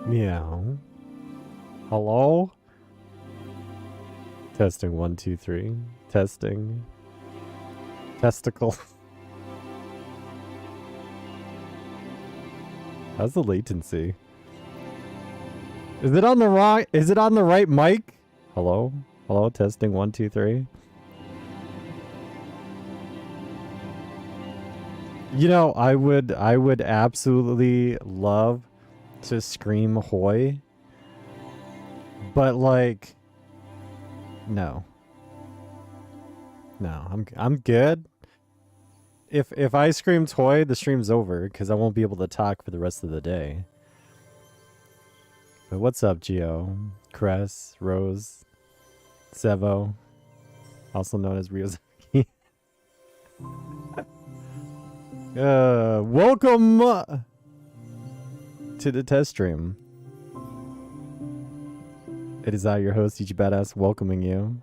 Meow. Hello? Testing 1, 2, 3. Testing. Testicle. How's the latency? Is it on the right mic? Hello? Hello? Testing 1, 2, 3. You know, I would absolutely love to scream hoy. But like no. No, I'm good. If I scream toy, the stream's over because I won't be able to talk for the rest of the day. But what's up, Gio? Cress, Rose, Sevo, also known as Ryozaki. Welcome to the test stream. It is I, your host, ichibadass, welcoming you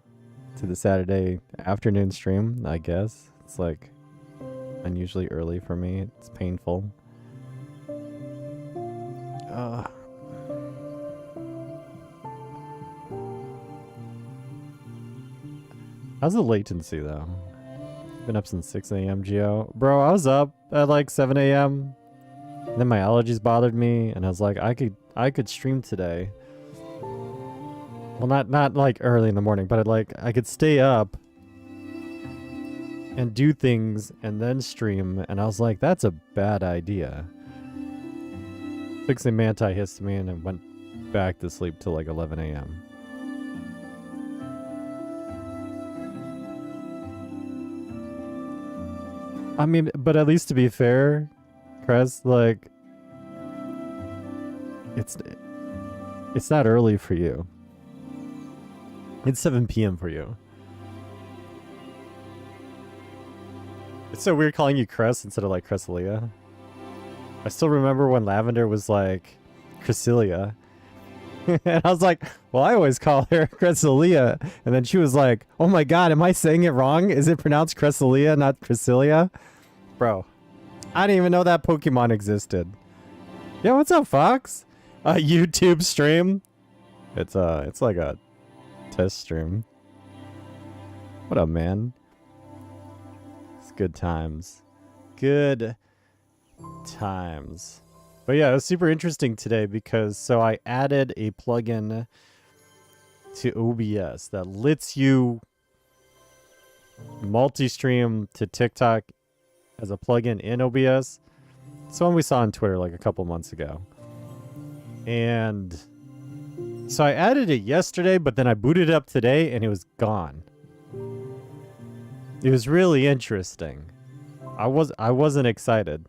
to the Saturday afternoon stream, I guess. It's like unusually early for me. It's painful. How's the latency, though? Been up since 6 a.m., Gio. Bro, I was up at like 7 a.m. Then my allergies bothered me, and I was like, I could stream today. Well, not like early in the morning, but I could stay up and do things and then stream, and I was like, that's a bad idea. Fixing antihistamine and went back to sleep till like 11 a.m. I mean, but at least to be fair, Krez, like, it's not early for you. It's 7 p.m. for you. It's so weird calling you Cress instead of like Cresselia. I still remember when Lavender was like Cresselia. And I was like, well, I always call her Cresselia. And then she was like, oh my god, am I saying it wrong? Is it pronounced Cresselia, not Cresselia? Bro, I didn't even know that Pokemon existed. Yeah, what's up, Fox? A YouTube stream? It's like a test stream. What up, man? It's good times. Good times. But yeah, it was super interesting today because so I added a plugin to OBS that lets you multi-stream to TikTok as a plugin in OBS. It's one we saw on Twitter like a couple months ago. And so I added it yesterday, but then I booted it up today and it was gone. It was really interesting. I wasn't excited.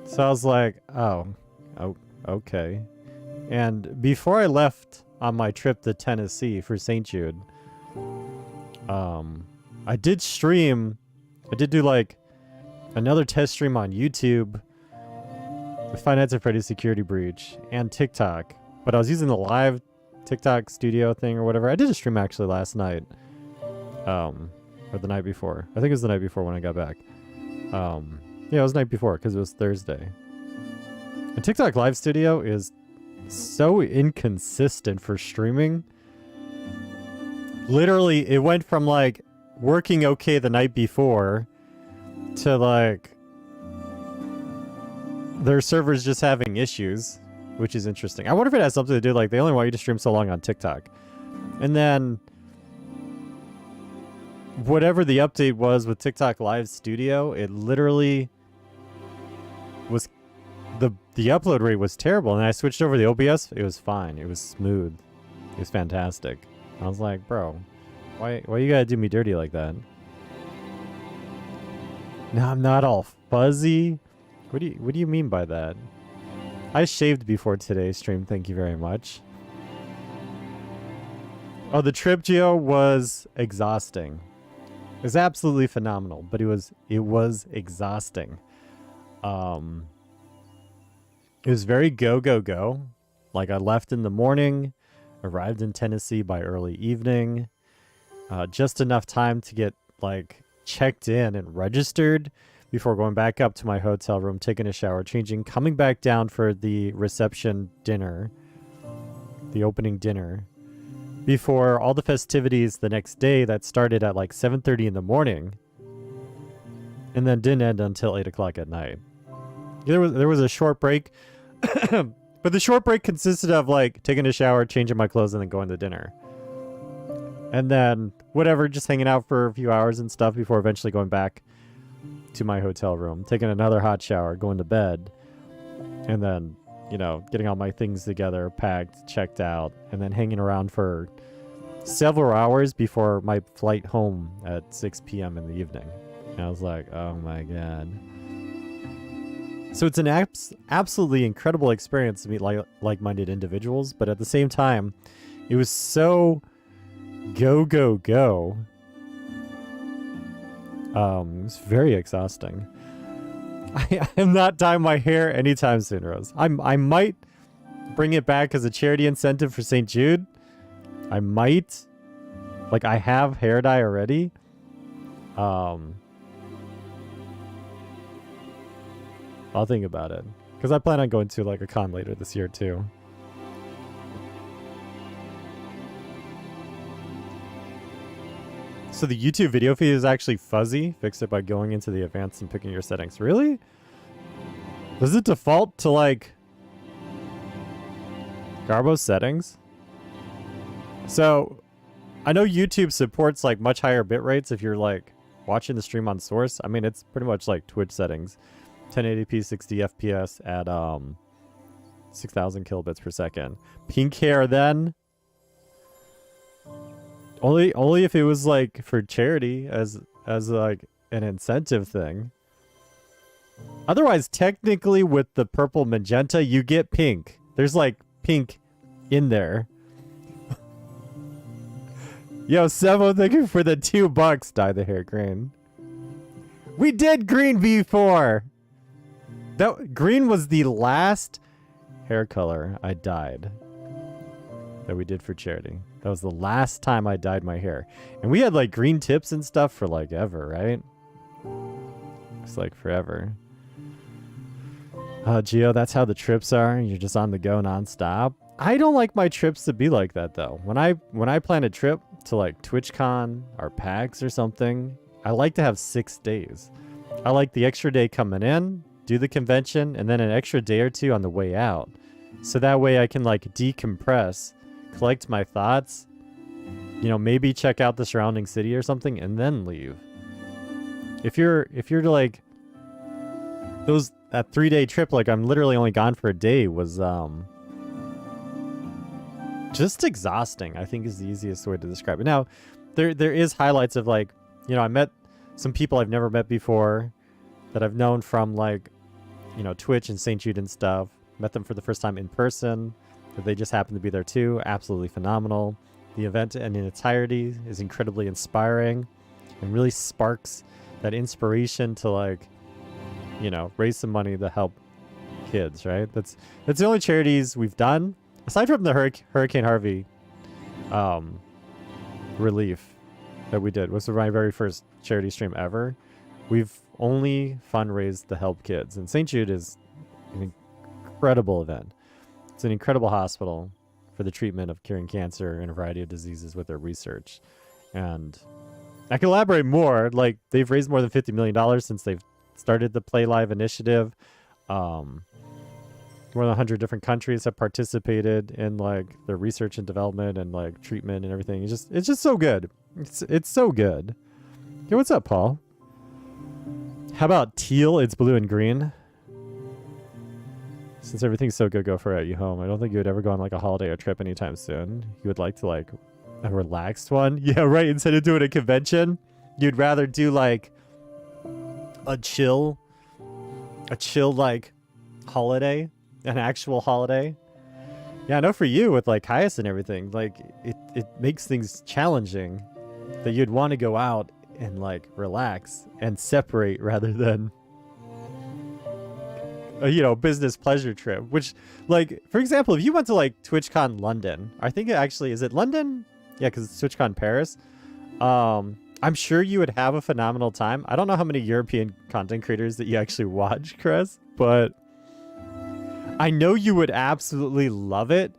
So I was like, oh, okay. And before I left on my trip to Tennessee for St. Jude, I did stream. I did do like another test stream on YouTube with Five Nights at Freddy's Security Breach and TikTok. But I was using the live TikTok studio thing or whatever. I did a stream actually last night. Or the night before. I think it was the night before when I got back. Yeah, it was the night before because it was Thursday. And TikTok Live Studio is so inconsistent for streaming. Literally, it went from like working okay the night before to like their servers just having issues, which is interesting. I wonder if it has something to do like they only want you to stream so long on TikTok. And then whatever the update was with TikTok Live Studio, it literally was the upload rate was terrible, and I switched over to the OBS. It was fine. It was smooth. It was fantastic. I was like, bro, why you gotta do me dirty like that? No, I'm not all fuzzy. What do you mean by that? I shaved before today's stream. Thank you very much. Oh, the trip, Geo, was exhausting. It was absolutely phenomenal, but it was exhausting. It was very go. Like I left in the morning, arrived in Tennessee by early evening, just enough time to get like checked in and registered before going back up to my hotel room, taking a shower, changing, coming back down for the reception dinner, the opening dinner, before all the festivities the next day that started at like 7:30 in the morning and then didn't end until 8 o'clock at night. There was a short break, but the short break consisted of like taking a shower, changing my clothes, and then going to dinner. And then whatever, just hanging out for a few hours and stuff before eventually going back to my hotel room, taking another hot shower, going to bed, and then, you know, getting all my things together, packed, checked out, and then hanging around for several hours before my flight home at 6 p.m. in the evening. And I was like, oh my God. So it's an absolutely incredible experience to meet like-minded individuals, but at the same time, it was so go, go, go. It was very exhausting. I am not dyeing my hair anytime soon, Rose. I might bring it back as a charity incentive for St. Jude. I might. Like, I have hair dye already. I'll think about it. Because I plan on going to, like, a con later this year, too. So the YouTube video feed is actually fuzzy. Fix it by going into the advanced and picking your settings. Really? Does it default to, like, Garbo settings? So, I know YouTube supports, like, much higher bit rates if you're, like, watching the stream on source. I mean, it's pretty much like Twitch settings. 1080p 60 FPS at 6,000 kilobits per second. Pink hair then? Only if it was like for charity as like an incentive thing. Otherwise, technically with the purple magenta, you get pink. There's like pink in there. Yo, Sevo, thank you for the $2. Dye the hair green. We did green before. That green was the last hair color I dyed that we did for charity. That was the last time I dyed my hair. And we had like green tips and stuff for like ever, right? It's like forever. Gio, that's how the trips are. You're just on the go nonstop. I don't like my trips to be like that though. When I plan a trip to like TwitchCon or PAX or something, I like to have 6 days. I like the extra day coming in, do the convention, and then an extra day or two on the way out. So that way I can like decompress, collect my thoughts, you know, maybe check out the surrounding city or something, and then leave. If you're like that 3-day trip, like I'm literally only gone for a day, was just exhausting, I think is the easiest way to describe it. Now, there is highlights of like, you know, I met some people I've never met before that I've known from like, you know, Twitch and St. Jude and stuff. Met them for the first time in person. They just happened to be there too. Absolutely phenomenal. The event in entirety is incredibly inspiring and really sparks that inspiration to like, you know, raise some money to help kids, right? That's the only charities we've done aside from the Hurricane Harvey relief that we did. Was my very first charity stream ever. We've only fundraised to help kids, and St. Jude is an incredible event. It's an incredible hospital for the treatment of curing cancer and a variety of diseases with their research. And I can elaborate more. Like, they've raised more than $50 million since they've started the Play Live initiative. More than 100 different countries have participated in like their research and development and like treatment and everything. It's just so good. It's so good. Hey, what's up, Paul? How about teal? It's blue and green. Since everything's so good, go for it. You home. I don't think you would ever go on like a holiday or trip anytime soon. You would like to like a relaxed one. Yeah, right. Instead of doing a convention, you'd rather do like a chill like holiday, an actual holiday. Yeah, I know for you with like Caius and everything, like it makes things challenging that you'd want to go out and like relax and separate rather than a, you know, business pleasure trip. Which, like, for example, if you went to like TwitchCon London, I think it actually, is it London? Yeah, because it's TwitchCon Paris. I'm sure you would have a phenomenal time. I don't know how many European content creators that you actually watch, Chris, but I know you would absolutely love it.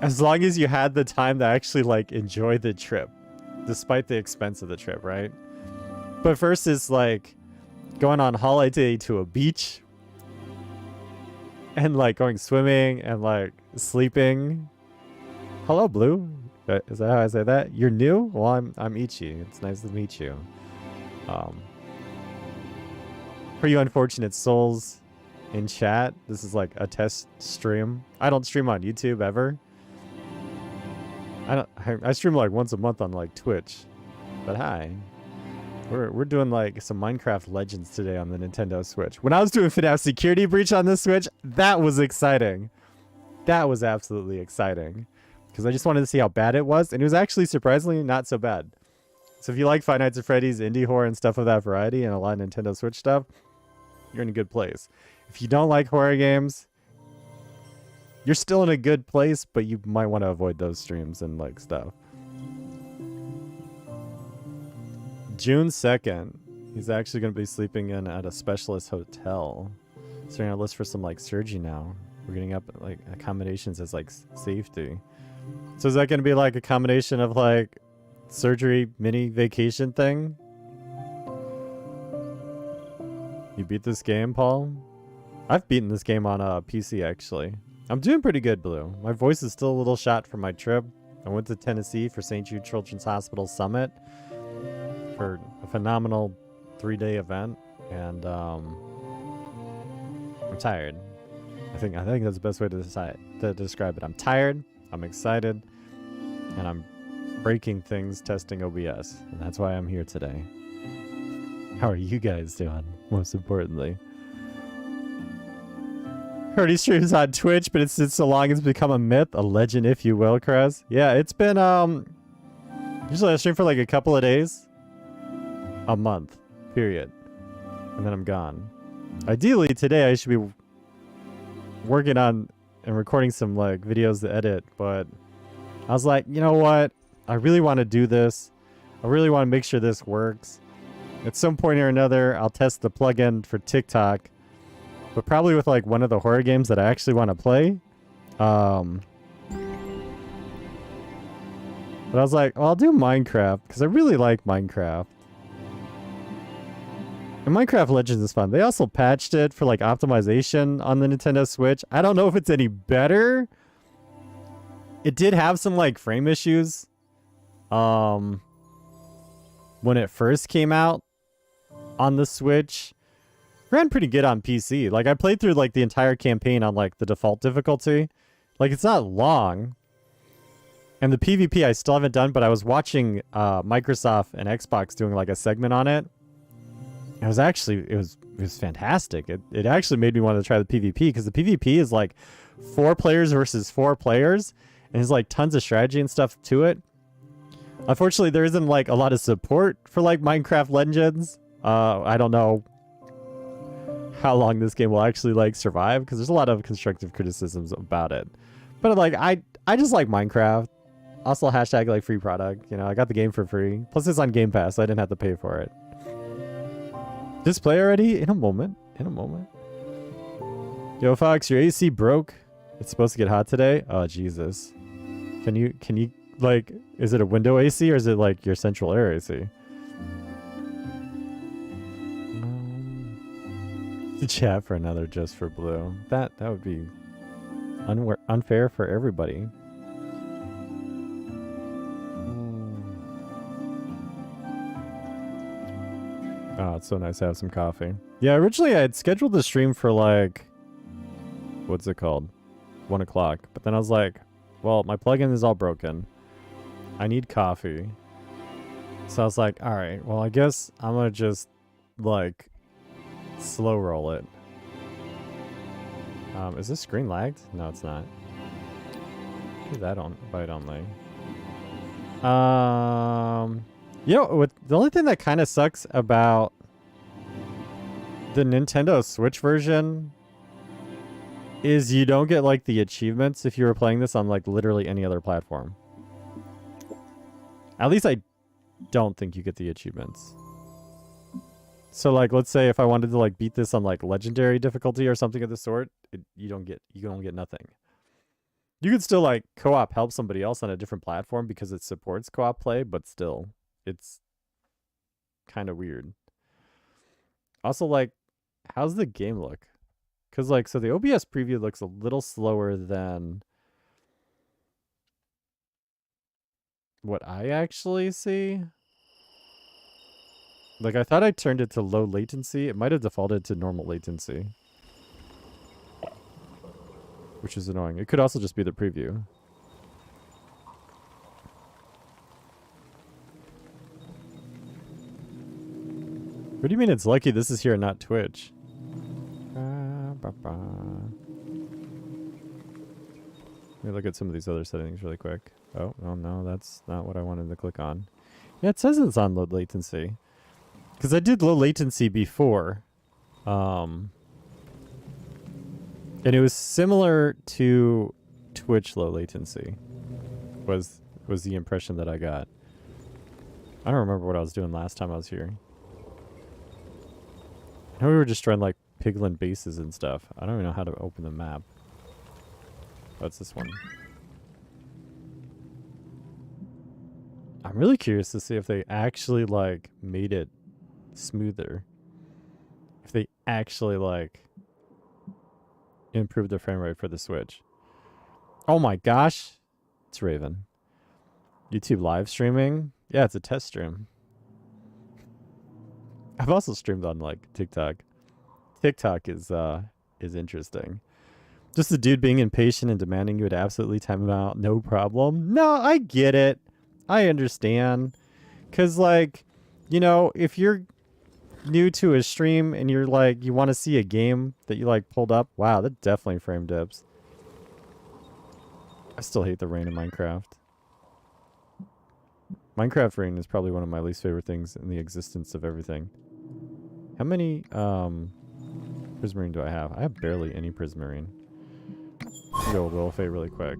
As long as you had the time to actually like enjoy the trip, despite the expense of the trip, right? But first is like going on holiday to a beach and like going swimming and like sleeping. Hello, Blue. Is that how I say that? You're new? Well, I'm Ichi. It's nice to meet you. For you unfortunate souls in chat, this is like a test stream. I don't stream on YouTube ever. I stream like once a month on like Twitch. But hi. We're doing like some Minecraft Legends today on the Nintendo Switch. When I was doing FNAF Security Breach on the Switch, that was exciting. That was absolutely exciting. Because I just wanted to see how bad it was, and it was actually surprisingly not so bad. So if you like Five Nights at Freddy's, indie horror, and stuff of that variety, and a lot of Nintendo Switch stuff, you're in a good place. If you don't like horror games, you're still in a good place, but you might want to avoid those streams and like stuff. June 2nd, he's actually going to be sleeping in at a specialist hotel. So we're going to list for some like surgery now. We're getting up like accommodations as like safety. So is that going to be like a combination of like surgery mini vacation thing? You beat this game, Paul? I've beaten this game on a PC actually. I'm doing pretty good, Blue. My voice is still a little shot from my trip. I went to Tennessee for St. Jude Children's Hospital Summit for a phenomenal 3-day event, and I'm tired. I think that's the best way to describe it. I'm tired, I'm excited, and I'm breaking things testing OBS, and that's why I'm here today. How are you guys doing, most importantly? Heard he streams on Twitch, but it's so long it's become a myth, a legend, if you will, Chris. Yeah, it's been, usually I stream for like a couple of days. A month, period. And then I'm gone. Ideally, today I should be working on and recording some like videos to edit, but I was like, you know what? I really want to do this. I really want to make sure this works. At some point or another, I'll test the plugin for TikTok, but probably with like one of the horror games that I actually want to play. But I was like, well, I'll do Minecraft because I really like Minecraft. And Minecraft Legends is fun. They also patched it for like optimization on the Nintendo Switch. I don't know if it's any better. It did have some like frame issues when it first came out on the Switch. Ran pretty good on PC. Like I played through like the entire campaign on like the default difficulty. Like it's not long. And the PvP I still haven't done, but I was watching Microsoft and Xbox doing like a segment on it. It was actually, it was fantastic. It actually made me want to try the PvP because the PvP is like 4 players versus 4 players. And there's like tons of strategy and stuff to it. Unfortunately, there isn't like a lot of support for like Minecraft Legends. I don't know how long this game will actually like survive because there's a lot of constructive criticisms about it. But like, I just like Minecraft. Also hashtag like free product. You know, I got the game for free. Plus it's on Game Pass, so I didn't have to pay for it. Just play already? In a moment. In a moment. Yo, Fox, your AC broke. It's supposed to get hot today? Oh, Jesus. Can you, like, is it a window AC or is it, like, your central air AC? The chat for another Just for Blue. That would be unfair for everybody. Oh, it's so nice to have some coffee. Yeah, originally I had scheduled the stream for like, what's it called? 1 o'clock. But then I was like, well, my plugin is all broken. I need coffee. So I was like, all right, well, I guess I'm going to just like slow roll it. Is this screen lagged? No, it's not. Do that on bite only. You know, the only thing that kind of sucks about the Nintendo Switch version is you don't get like the achievements if you were playing this on like literally any other platform. At least I don't think you get the achievements. So like, let's say if I wanted to like beat this on like legendary difficulty or something of the sort, you don't get nothing. You could still like co-op help somebody else on a different platform because it supports co-op play, but still, it's kind of weird. Also, like, how's the game look? Because, like, so the OBS preview looks a little slower than what I actually see. Like, I thought I turned it to low latency. It might have defaulted to normal latency, which is annoying. It could also just be the preview. What do you mean it's lucky this is here and not Twitch? Let me look at some of these other settings really quick. Oh, no, that's not what I wanted to click on. Yeah, it says it's on low latency. Because I did low latency before. And it was similar to Twitch low latency. Was the impression that I got. I don't remember what I was doing last time I was here. I know we were just trying like piglin bases and stuff. I don't even know how to open the map. Oh, it's this one. I'm really curious to see if they actually like made it smoother. If they actually like improved the frame rate for the Switch. Oh my gosh. It's Raven. YouTube live streaming? Yeah, it's a test stream. I've also streamed on like TikTok. TikTok is interesting. Just the dude being impatient and demanding you would absolutely time him out, no problem. No, I get it. I understand. Cause like, you know, if you're new to a stream and you're like, you want to see a game that you like pulled up, wow, that definitely frame dips. I still hate the rain in Minecraft. Minecraft rain is probably one of my least favorite things in the existence of everything. How many prismarine do I have? I have barely any prismarine. I'll go Will Fate really quick.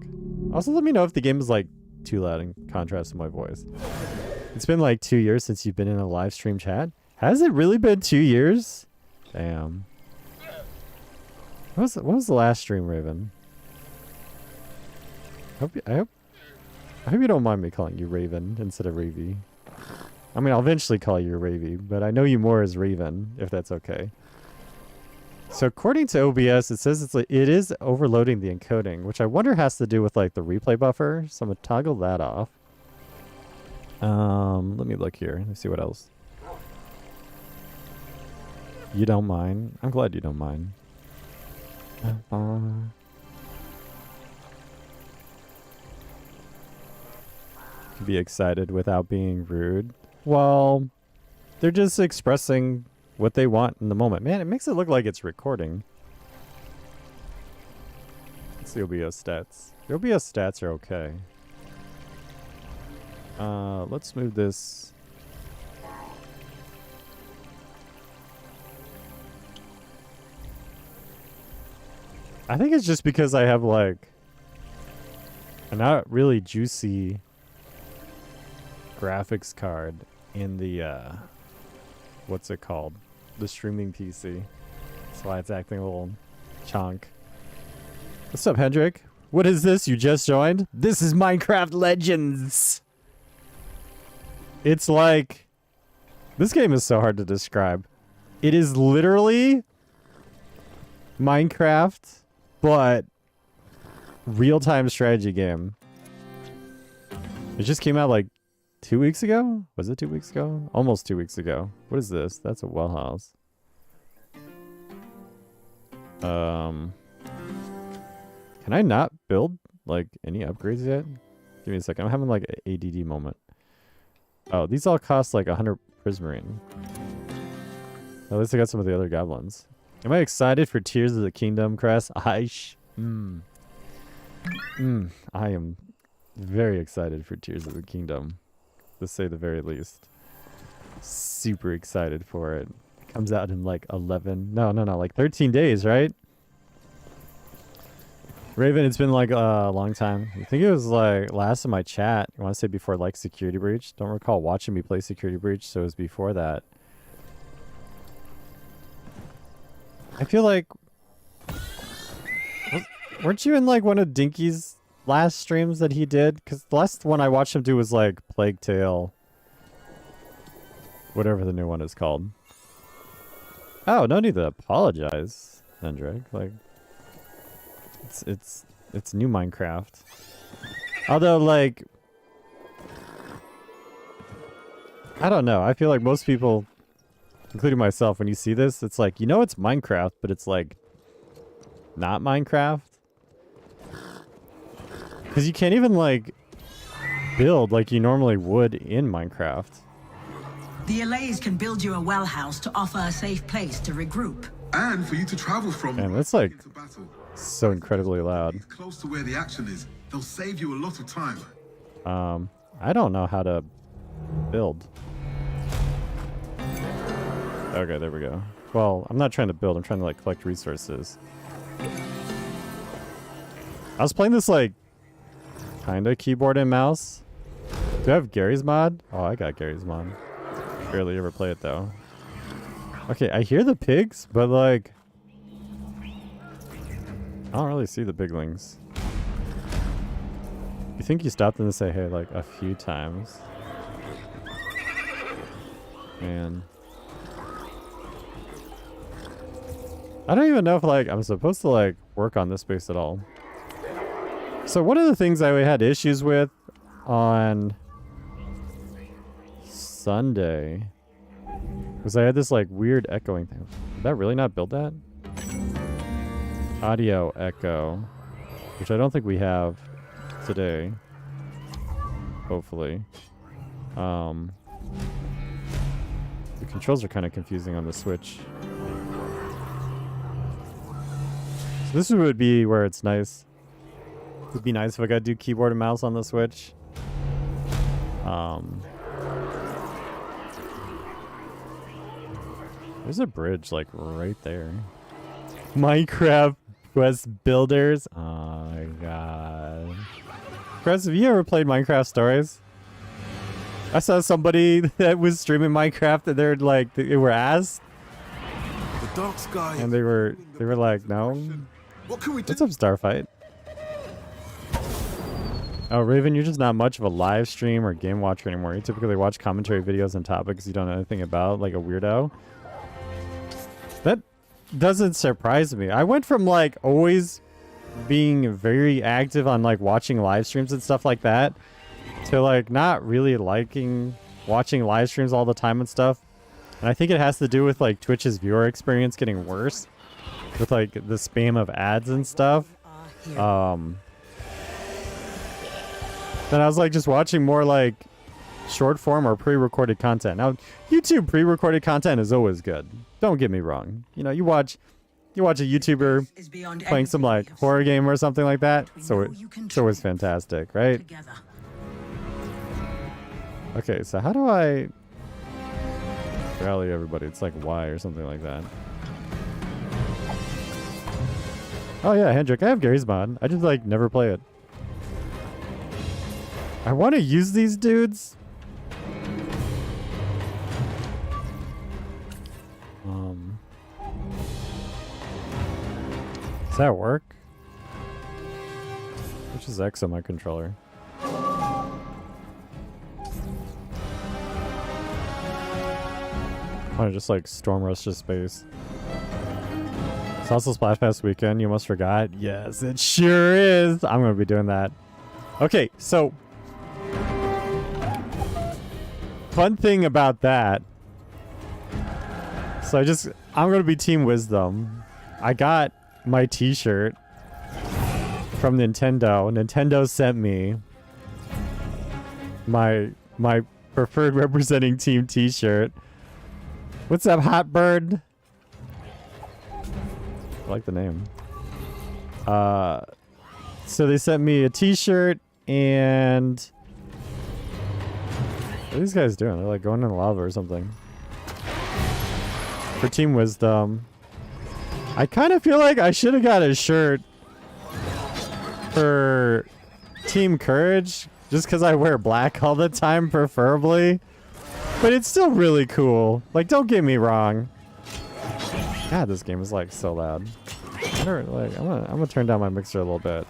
Also, let me know if the game is like too loud in contrast to my voice. It's been like 2 years since you've been in a live stream chat. Has it really been 2 years? Damn. What was the last stream, Raven? I hope you don't mind me calling you Raven instead of Ravy. I mean, I'll eventually call you Ravy, but I know you more as Raven, if that's okay. So according to OBS, it says it is overloading the encoding, which I wonder has to do with like the replay buffer. So I'm gonna toggle that off. Let me look here. Let's see what else. You don't mind? I'm glad you don't mind. Be excited without being rude. Well, they're just expressing what they want in the moment. Man, it makes it look like it's recording. Let's see OBS stats. The OBS stats are okay. Let's move this. I think it's just because I have like a not really juicy graphics card in the what's it called, the streaming PC. That's why it's acting a little chonk. What's up, Hendrik? What is this? You just joined? This is Minecraft Legends. It's like, this game is so hard to describe. It is literally Minecraft, but real-time strategy game. It just came out like 2 weeks ago? Was it 2 weeks ago? Almost 2 weeks ago. What is this? That's a well house. Can I not build like any upgrades yet? Give me a second. I'm having like an ADD moment. Oh, these all cost like 100 prismarine. At least I got some of the other goblins. Am I excited for Tears of the Kingdom, Crest? I am very excited for Tears of the Kingdom, to say the very least. Super excited for it. It comes out in like 11, no, like 13 days, right? Raven, it's been like a long time. I think it was like last in my chat. I want to say before like Security Breach. Don't recall watching me play Security Breach, so it was before that. I feel like... weren't you in like one of Dinky's last streams that he did? Because the last one I watched him do was like Plague Tale. Whatever the new one is called. Oh, no need to apologize, Hendrik. Like, it's new Minecraft. Although, like, I don't know. I feel like most people, including myself, when you see this, it's like, you know it's Minecraft, but it's like not Minecraft. Because you can't even like build like you normally would in Minecraft. The Allays can build you a well house to offer a safe place to regroup. And for you to travel from. And that's like so incredibly loud. It's close to where the action is. They'll save you a lot of time. I don't know how to build. Okay, there we go. Well, I'm not trying to build, I'm trying to like collect resources. I was playing this like kinda keyboard and mouse. Do I have Gary's mod? Oh, I got Gary's mod. Barely ever play it though. Okay, I hear the pigs, but like I don't really see the biglings. You think you stopped them to say hey like a few times? Man. I don't even know if like I'm supposed to like work on this base at all. So one of the things I had issues with on Sunday was I had this like weird echoing thing. Did that really not build that? Audio echo, which I don't think we have today. Hopefully. The controls are kind of confusing on the Switch. So this would be where it's nice. It would be nice if I could do keyboard and mouse on the Switch. There's a bridge like right there. Minecraft Quest Builders. Oh my god. Chris, have you ever played Minecraft Stories? I saw somebody that was streaming Minecraft and they're like, they were asked. The dark sky. And they were like, no. What can we do? What's up, Starfight? Oh, Raven, you're just not much of a live stream or game watcher anymore. You typically watch commentary videos on topics you don't know anything about, like a weirdo. That doesn't surprise me. I went from like always being very active on like watching live streams and stuff like that to like not really liking watching live streams all the time and stuff. And I think it has to do with like Twitch's viewer experience getting worse with like the spam of ads and stuff. Then I was like just watching more like short form or pre-recorded content. Now, YouTube pre-recorded content is always good. Don't get me wrong. You know, you watch a YouTuber playing some like horror game or something like that. So it's always fantastic, right? Okay, so how do I rally everybody? It's like Y or something like that. Oh yeah, Hendrik, I have Gary's mod. I just like never play it. I want to use these dudes. Does that work? Which is X on my controller? I want to just like storm rush to space. It's also Splash Pass weekend. You almost forgot. Yes, it sure is. I'm going to be doing that. Okay, so fun thing about that. So I'm going to be Team Wisdom. I got my t-shirt from Nintendo. Nintendo sent me my preferred representing team t-shirt. What's up, Hot Bird? I like the name. So they sent me a t-shirt and what are these guys doing? They're like going in the lava or something. For Team Wisdom. I kind of feel like I should have got a shirt for Team Courage just because I wear black all the time, preferably. But it's still really cool. Like, don't get me wrong. God, this game is like so loud. I'm gonna turn down my mixer a little bit.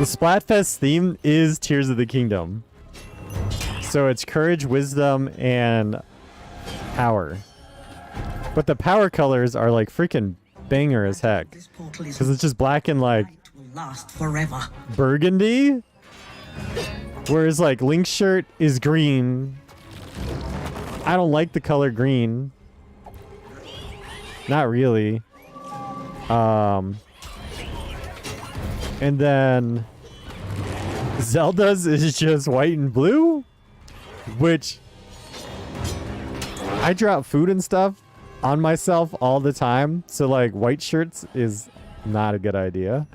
The Splatfest theme is Tears of the Kingdom. So it's courage, wisdom, and power. But the power colors are like freaking banger as heck. This portal is Because it's just black and like light will last forever. burgundy. Whereas like Link's shirt is green. I don't like the color green. Not really. And then Zelda's is just white and blue, which I drop food and stuff on myself all the time. So like white shirts is not a good idea.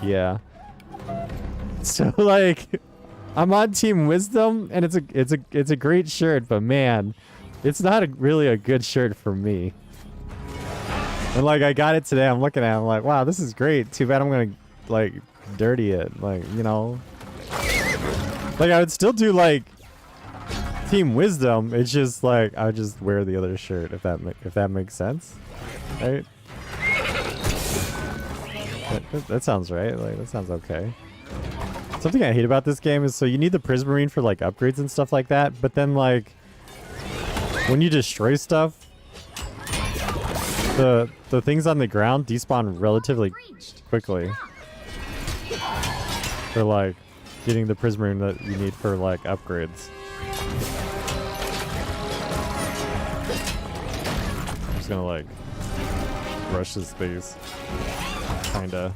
Yeah. So like I'm on Team Wisdom and it's a great shirt, but man, it's not really a good shirt for me. And like I got it today, I'm looking at it, I'm like, wow, this is great. Too bad I'm gonna like dirty it. Like, you know. Like I would still do like Team Wisdom. It's just like I would just wear the other shirt if that makes sense. Right? That sounds right. Like that sounds okay. Something I hate about this game is so you need the Prismarine for like upgrades and stuff like that, but then like when you destroy stuff, the things on the ground despawn relatively quickly. For like getting the Prismarine that you need for like upgrades. I'm just gonna like rush this space. Kinda.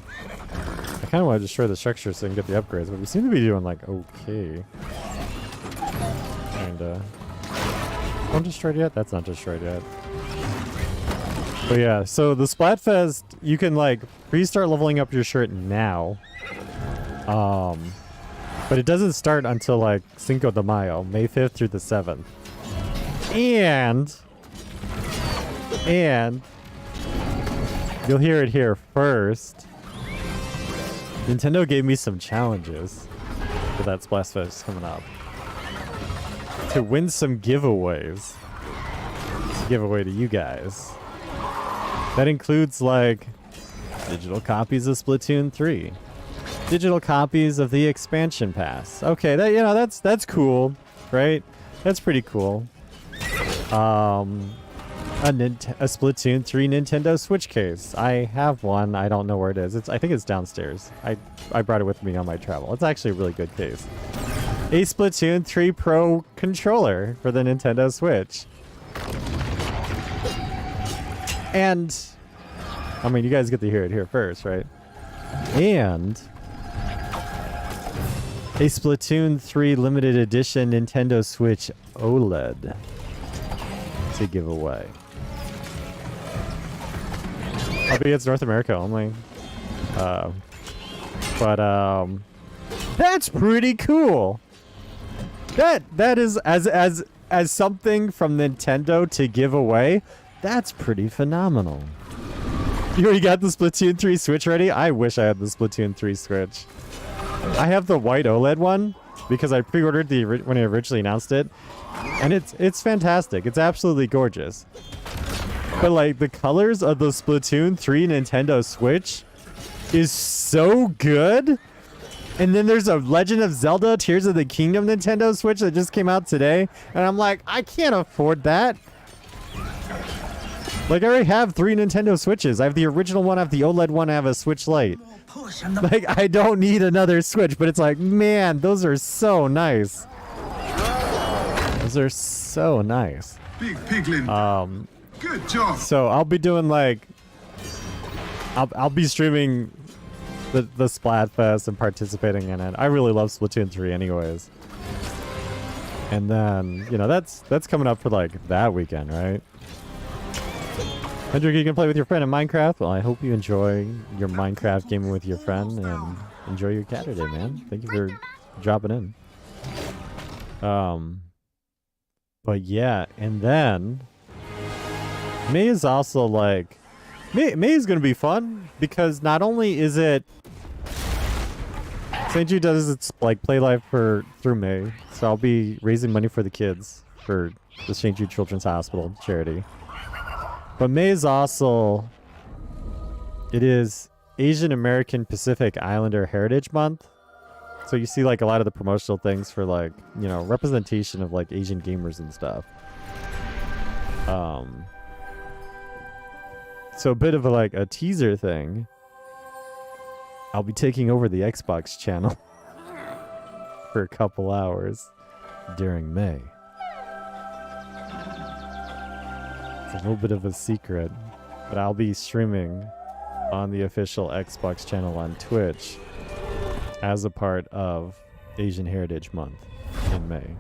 I kinda want to destroy the structure so I can get the upgrades, but we seem to be doing like okay. Kinda. One destroyed yet? That's not destroyed yet. But yeah, so the Splatfest, you can like pre-start leveling up your shirt now. But it doesn't start until like Cinco de Mayo, May 5th through the 7th. And you'll hear it here first. Nintendo gave me some challenges for that Splatfest coming up. To win some giveaways. To give away to you guys. That includes like digital copies of Splatoon 3, digital copies of the expansion pass. Okay, that's cool, right? That's pretty cool. A Splatoon 3 Nintendo Switch case. I have one. I don't know where it is. I think it's downstairs. I brought it with me on my travel. It's actually a really good case. A Splatoon 3 Pro controller for the Nintendo Switch. And, I mean, you guys get to hear it here first, right? And a Splatoon 3 limited edition Nintendo Switch OLED to give away. Albeit it's North America only. That's pretty cool. That is as something from Nintendo to give away. That's pretty phenomenal. You already got the Splatoon 3 Switch ready? I wish I had the Splatoon 3 Switch. I have the white OLED one because I pre-ordered when I originally announced it, and it's fantastic. It's absolutely gorgeous. But like the colors of the Splatoon 3 Nintendo Switch is so good. And then there's a Legend of Zelda Tears of the Kingdom Nintendo Switch that just came out today, and I'm like, I can't afford that. Like, I already have 3 Nintendo Switches. I have the original one, I have the OLED one, I have a Switch Lite. Like, I don't need another Switch, but it's like, man, those are so nice. Those are so nice. Big Piglin. Good job. So I'll be doing like, I'll be streaming the Splatfest and participating in it. I really love Splatoon 3 anyways. And then, you know, that's coming up for like that weekend, right? Hendrik, you can play with your friend in Minecraft. Well, I hope you enjoy your Minecraft gaming with your friend and enjoy your Saturday, man. Thank you for dropping in. But yeah, and then May is also like May is gonna be fun because not only is it St. Jude does its like play life through May, so I'll be raising money for the kids for the St. Jude Children's Hospital charity. But May is also, it is Asian American Pacific Islander Heritage Month. So you see like a lot of the promotional things for like, you know, representation of like Asian gamers and stuff. So a bit of like a teaser thing. I'll be taking over the Xbox channel for a couple hours during May. It's a little bit of a secret, but I'll be streaming on the official Xbox channel on Twitch as a part of Asian Heritage Month in May.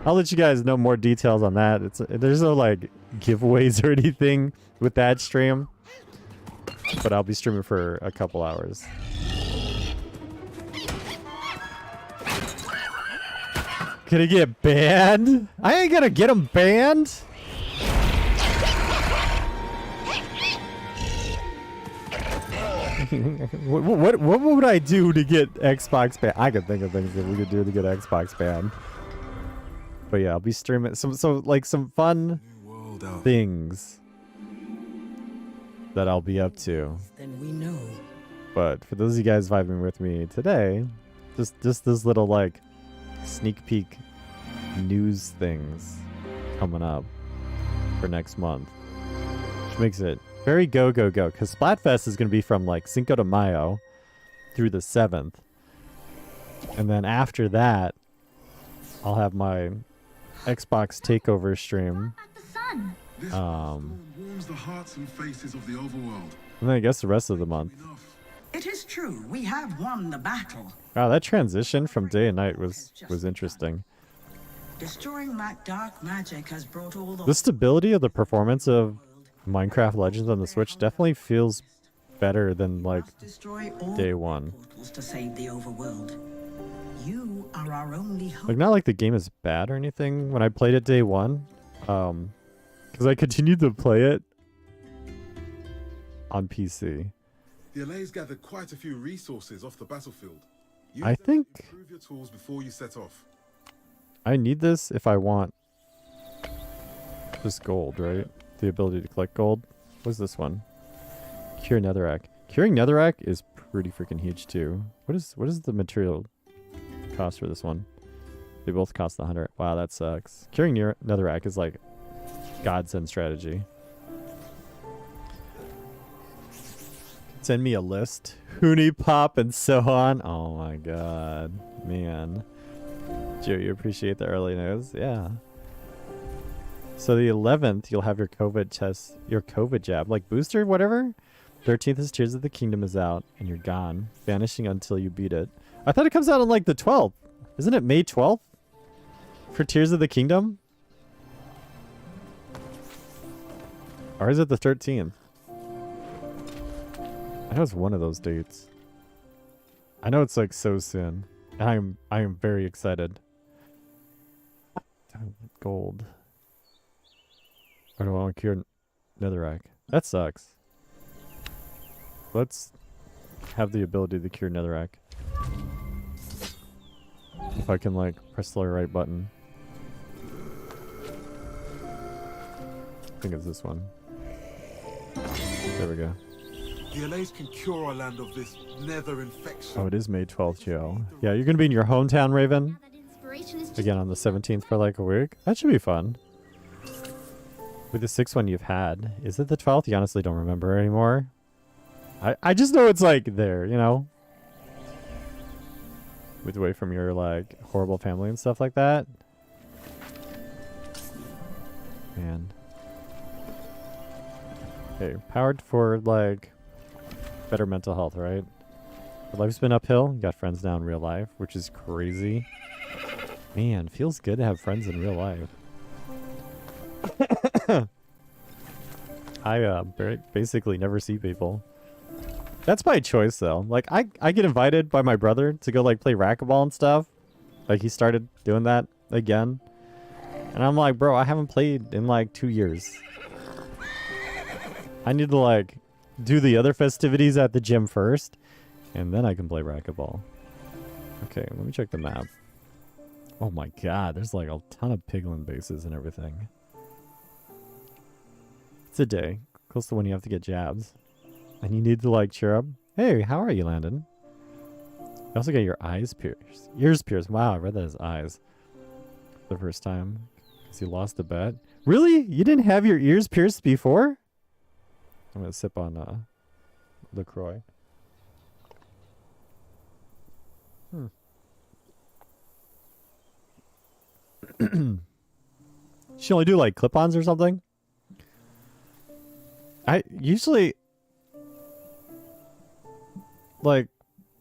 I'll let you guys know more details on that. There's no like giveaways or anything with that stream, but I'll be streaming for a couple hours. Gonna get banned? I ain't gonna get him banned. What would I do to get Xbox banned? I could think of things that we could do to get Xbox banned. But yeah, I'll be streaming some fun things that I'll be up to. Then we know. But for those of you guys vibing with me today, just this little like sneak peek news things coming up for next month, which makes it very go because Splatfest is going to be from like Cinco de Mayo through the 7th, and then after that I'll have my Xbox takeover stream. Warms the hearts and faces of the overworld. And then I guess the rest of the month. It is true, we have won the battle. Wow, that transition from day and night was interesting. Destroying that dark magic has brought all The stability of the performance of Minecraft Legends on the Switch definitely feels better than like day one. To save the overworld. You are our only hope. Like, not like the game is bad or anything when I played it day one, because I continued to play it on PC. The LA's gathered quite a few resources off the battlefield. I think improve your tools before you set off. I need this if I want this gold, right? The ability to collect gold. What's this one? Cure Netherrack. Curing Netherrack is pretty freaking huge too. What is the material cost for this one? They both cost 100. Wow, that sucks. Curing Netherrack is like godsend strategy. Send me a list. Hoonie Pop and so on. Oh my god. Man. Joe, you appreciate the early news? Yeah. So the 11th, you'll have your COVID test, your COVID jab, like booster, whatever. 13th is Tears of the Kingdom is out, and you're gone, vanishing until you beat it. I thought it comes out on like the 12th. Isn't it May 12th for Tears of the Kingdom? Or is it the 13th? I know it's one of those dates. I know it's like so soon. I am very excited. Gold. Or do I want to cure Netherrack? That sucks. Let's have the ability to cure Netherrack. If I can like press the right button. I think it's this one. There we go. The LA's can cure our land of this nether infection. Oh, it is May 12th, Joe. Yeah, you're going to be in your hometown, Raven. Again on the 17th for like a week. That should be fun. With the 6th one you've had. Is it the 12th? You honestly don't remember anymore. I just know it's like there, you know? With away from your like horrible family and stuff like that. Man. Okay, powered for like better mental health, right? Your life's been uphill. You got friends now in real life, which is crazy. Man, feels good to have friends in real life. I basically never see people. That's by choice though. Like I get invited by my brother to go like play racquetball and stuff. Like he started doing that again. And I'm like, bro, I haven't played in like 2 years. I need to like do the other festivities at the gym first, and then I can play racquetball. Okay, let me check the map. Oh my god, there's like a ton of piglin bases and everything. It's a day. Close to when you have to get jabs. and you need to like cheer up. Hey, how are you, Landon? You also get your eyes pierced. Ears pierced. Wow, I read that as eyes the first time. Because you lost a bet. Really? You didn't have your ears pierced before? I'm going to sip on LaCroix. She only do like clip-ons or something? I usually like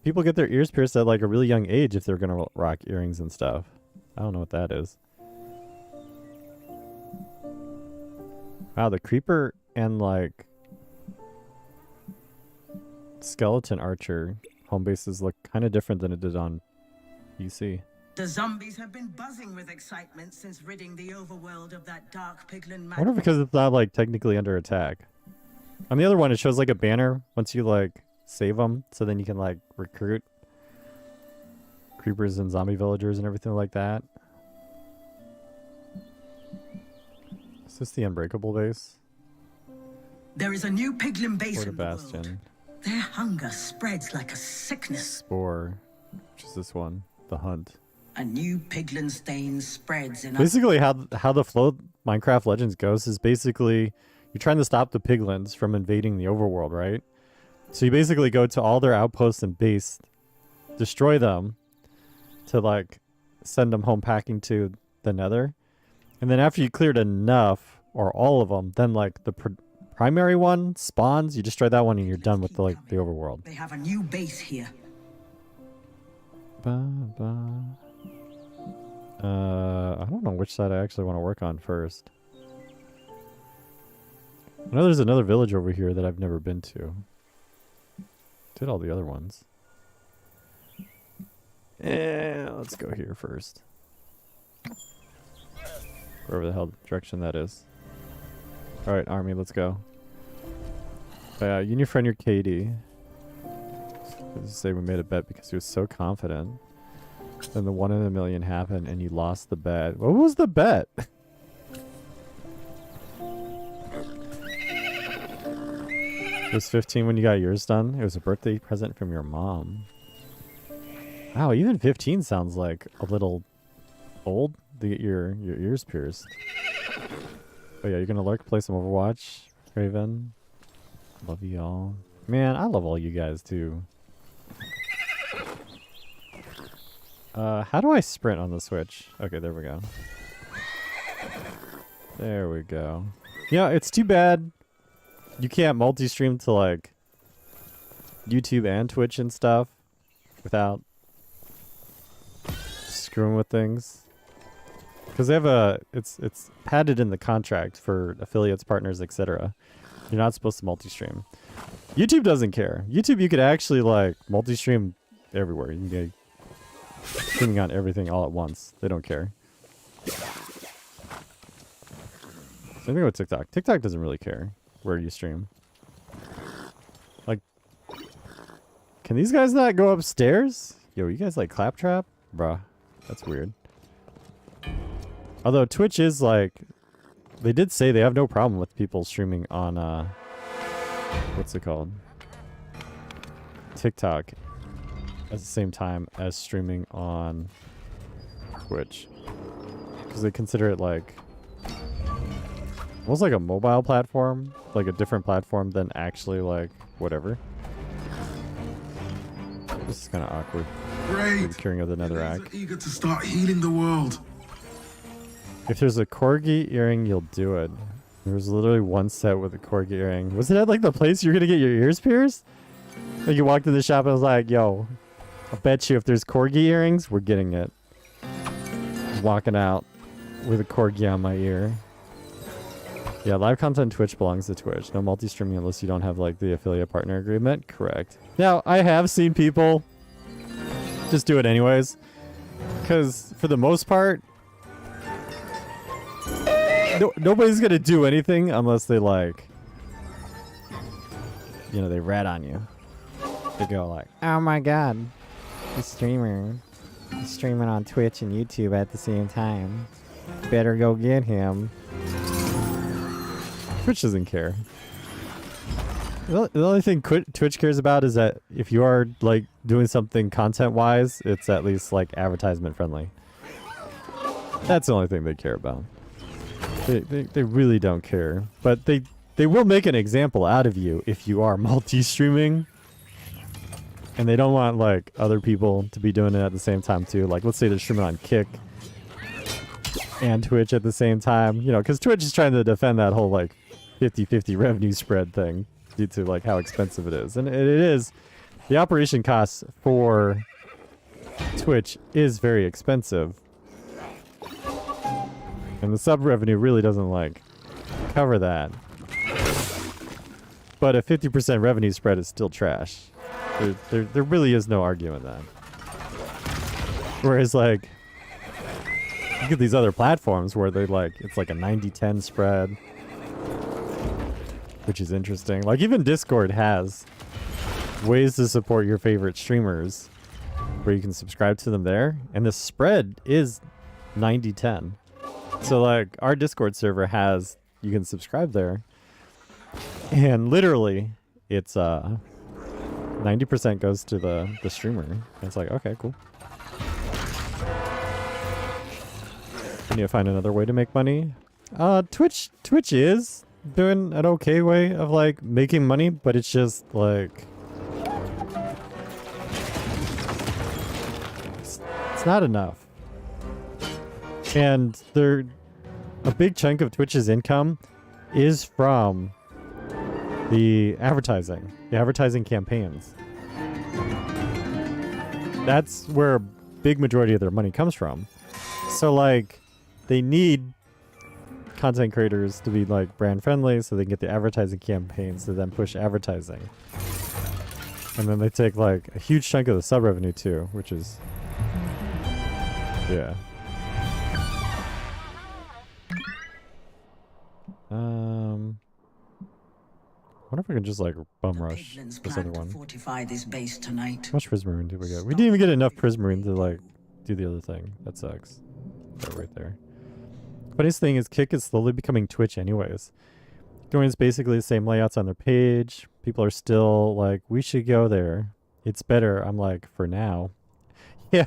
people get their ears pierced at like a really young age if they're gonna rock earrings and stuff. I don't know what that is. Wow, the creeper and like skeleton archer home bases look kind of different than it did on PC. The zombies have been buzzing with excitement since ridding the overworld of that dark piglin I wonder because it's not like technically under attack. On the other one, it shows like a banner once you like save them, so then you can like recruit creepers and zombie villagers and everything like that. Is this the Unbreakable base? There is a new piglin base Or the in the world. Bastion? Their hunger spreads like a sickness. Spore, which is this one, the Hunt. A new piglin stain spreads in Basically, how the flow Minecraft Legends goes is basically you're trying to stop the piglins from invading the overworld, right? So you basically go to all their outposts and base, destroy them, to like send them home packing to the Nether, and then after you cleared enough or all of them, then like the primary one spawns. You destroy that one and you're done with the like the overworld. They have a new base here. I don't know which side I actually want to work on first. I know there's another village over here that I've never been to. Did all the other ones. Let's go here first. Wherever the hell direction that is. Alright, army, let's go. You and your friend, your Katie. Let's say we made a bet because he was so confident. Then the 1 in a million happened and you lost the bet. What was the bet? It was 15 when you got yours done. It was a birthday present from your mom. Wow, even 15 sounds like a little old to get your ears pierced. Oh yeah, you're gonna lurk, play some Overwatch, Raven. Love you all. Man, I love all you guys too. How do I sprint on the Switch? Okay, there we go. There we go. Yeah, it's too bad you can't multi-stream to like YouTube and Twitch and stuff without screwing with things. Because they have it's padded in the contract for affiliates, partners, etc. You're not supposed to multi-stream. YouTube doesn't care. YouTube, you could actually like multi-stream everywhere. You can get streaming on everything all at once. They don't care. Same thing with TikTok. TikTok doesn't really care where you stream. Like, can these guys not go upstairs? Yo, you guys like Claptrap? Bruh, that's weird. Although Twitch is like, they did say they have no problem with people streaming on, what's it called? TikTok at the same time as streaming on Twitch. Because they consider it like, almost like a mobile platform, like a different platform than actually like whatever. This is kind of awkward. Great. The curing of the Netherrack. Eager to start healing the world. If there's a corgi earring, you'll do it. There was literally one set with a corgi earring. Was it at like the place you're gonna get your ears pierced? Like you walked in the shop and was like, yo, I'll bet you if there's corgi earrings, we're getting it. Walking out with a corgi on my ear. Yeah, live content Twitch belongs to Twitch. No multi-streaming unless you don't have like the affiliate partner agreement. Correct. Now, I have seen people just do it anyways. Because for the most part, nobody's going to do anything unless they like, you know, they rat on you. They go like, oh my god, the streamer. He's streaming on Twitch and YouTube at the same time. Better go get him. Twitch doesn't care. The only thing Twitch cares about is that if you are like doing something content-wise, it's at least like advertisement friendly. That's the only thing they care about. They really don't care, but they will make an example out of you if you are multi-streaming, and they don't want like other people to be doing it at the same time too. Like let's say they're streaming on Kick and Twitch at the same time, you know, because Twitch is trying to defend that whole like 50-50 revenue spread thing due to like how expensive it is. And it is, the operation costs for Twitch is very expensive. And the sub revenue really doesn't like cover that. But a 50% revenue spread is still trash. There really is no argument that. Whereas like, look at these other platforms where they like, it's like a 90-10 spread. Which is interesting. Like even Discord has ways to support your favorite streamers where you can subscribe to them there. And the spread is 90-10. So like our Discord server has, you can subscribe there. And literally it's 90% goes to the streamer. And it's like, okay, cool. I need to find another way to make money. Twitch is doing an okay way of like making money, but it's just like it's not enough. And a big chunk of Twitch's income is from the advertising campaigns. That's where a big majority of their money comes from. So like they need content creators to be like brand friendly so they can get the advertising campaigns to then push advertising. And then they take like a huge chunk of the sub revenue too, which is yeah. I wonder if I can just like bum rush this other one. Fortify this base tonight. How much prismarine did we get? We didn't even get enough prismarine to like do the other thing. That sucks. That right there. Funniest thing is Kick is slowly becoming Twitch anyways. Doing is basically the same layouts on their page. People are still like, we should go there. It's better. I'm like, for now. Yeah.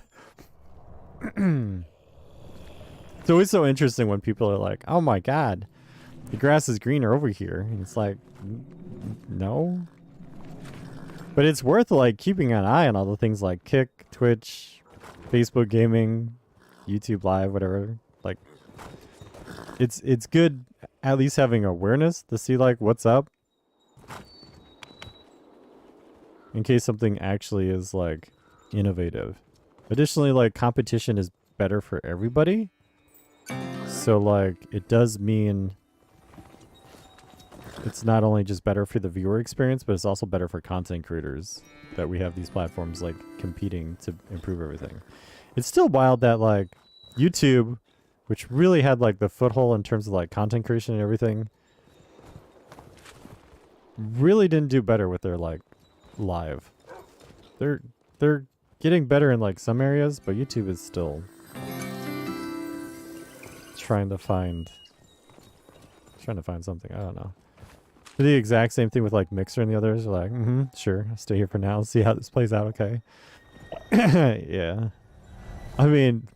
It's always so interesting when people are like, oh my god, the grass is greener over here. And it's like, no. But it's worth like keeping an eye on all the things like Kick, Twitch, Facebook gaming, YouTube Live, whatever. Like, it's good at least having awareness to see like what's up in case something actually is like innovative. Additionally, like competition is better for everybody. So like it does mean it's not only just better for the viewer experience, but it's also better for content creators that we have these platforms like competing to improve everything. It's still wild that like YouTube, which really had like the foothold in terms of like content creation and everything, really didn't do better with their like live. They're getting better in like some areas, but YouTube is still trying to find something. I don't know. The exact same thing with like Mixer and the others are like, sure, I'll stay here for now, see how this plays out, okay. Yeah. I mean,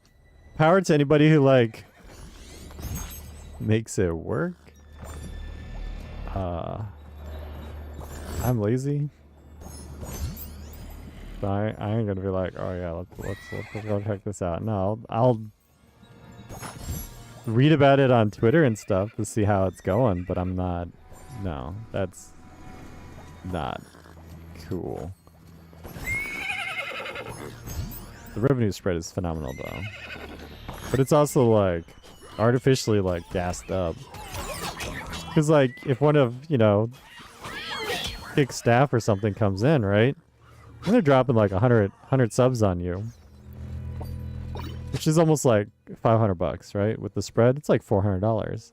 power to anybody who like makes it work. I'm lazy. So I ain't gonna be like, oh yeah, let's go check this out. No, I'll read about it on Twitter and stuff to see how it's going, but I'm not. No, that's not cool. The revenue spread is phenomenal though, but it's also like artificially like gassed up. Because like if one of, you know, Kick staff or something comes in, right? And they're dropping like 100 subs on you, which is almost like $500, right? With the spread, it's like $400.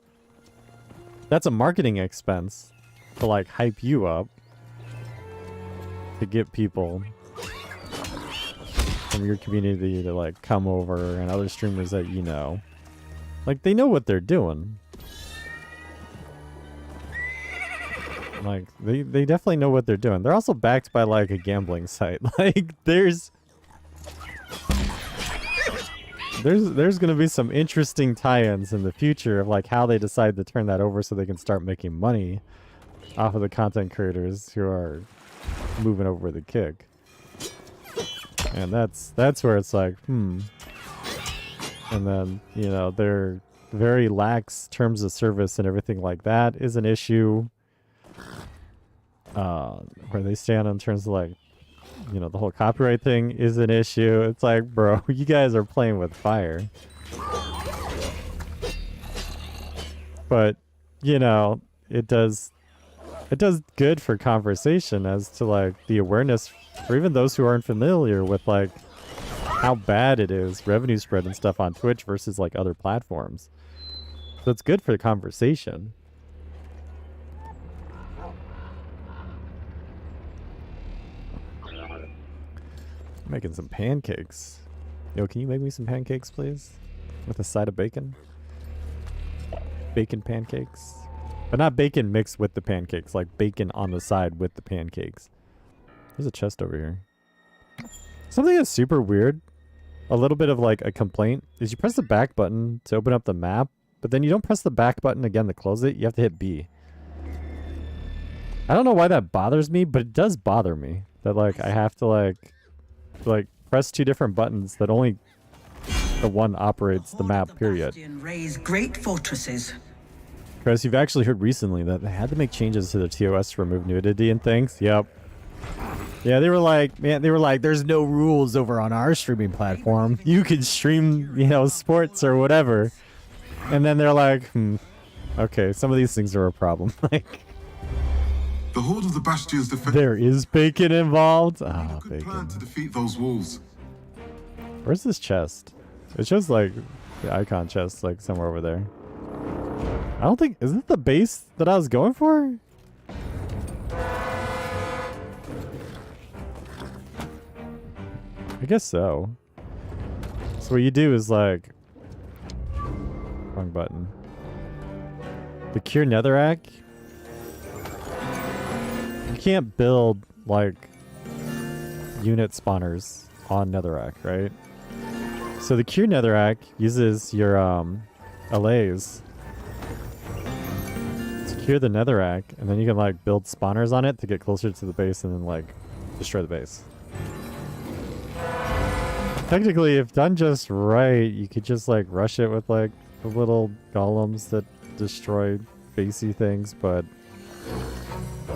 That's a marketing expense to like hype you up to get people from your community to like come over, and other streamers that you know. Like they know what they're doing. Like, they definitely know what they're doing. They're also backed by, like, a gambling site. Like, there's gonna be some interesting tie-ins in the future of, like, how they decide to turn that over so they can start making money off of the content creators who are moving over the kick. And that's where it's like, And then, you know, their very lax terms of service and everything like that is an issue. Where they stand in terms of, like, you know, the whole copyright thing is an issue. It's like, bro, you guys are playing with fire. But, you know, it does good for conversation as to, like, the awareness for even those who aren't familiar with, like, how bad it is, revenue spread and stuff on Twitch versus, like, other platforms. So it's good for the conversation. Making some pancakes. Yo, can you make me some pancakes, please? With a side of bacon? Bacon pancakes? But not bacon mixed with the pancakes, like bacon on the side with the pancakes. There's a chest over here. Something that's super weird, a little bit of like a complaint, is you press the back button to open up the map, but then you don't press the back button again to close it. You have to hit B. I don't know why that bothers me, but it does bother me. That, like, I have to, like press two different buttons that only the one operates the map, period. Raise great fortresses. Chris, you've actually heard recently that they had to make changes to the TOS to remove nudity and things. Yep. Yeah, they were like, man, there's no rules over on our streaming platform. You can stream, you know, sports or whatever. And then they're like, okay, some of these things are a problem. Like, The Horde of the Bastion's defense. there is bacon involved. A Ah, good bacon. plan to defeat those wolves. Where's this chest? It's just like the icon chest, like somewhere over there. I don't think, is it the base that I was going for? I guess so. So what you do is like, wrong button. The Cure Netherrack. You can't build like unit spawners on Netherrack, right? So the Cure Netherrack uses your allays to cure the Netherrack, and then you can like build spawners on it to get closer to the base and then like destroy the base. Technically, if done just right, you could just like rush it with like the little golems that destroy basey things, but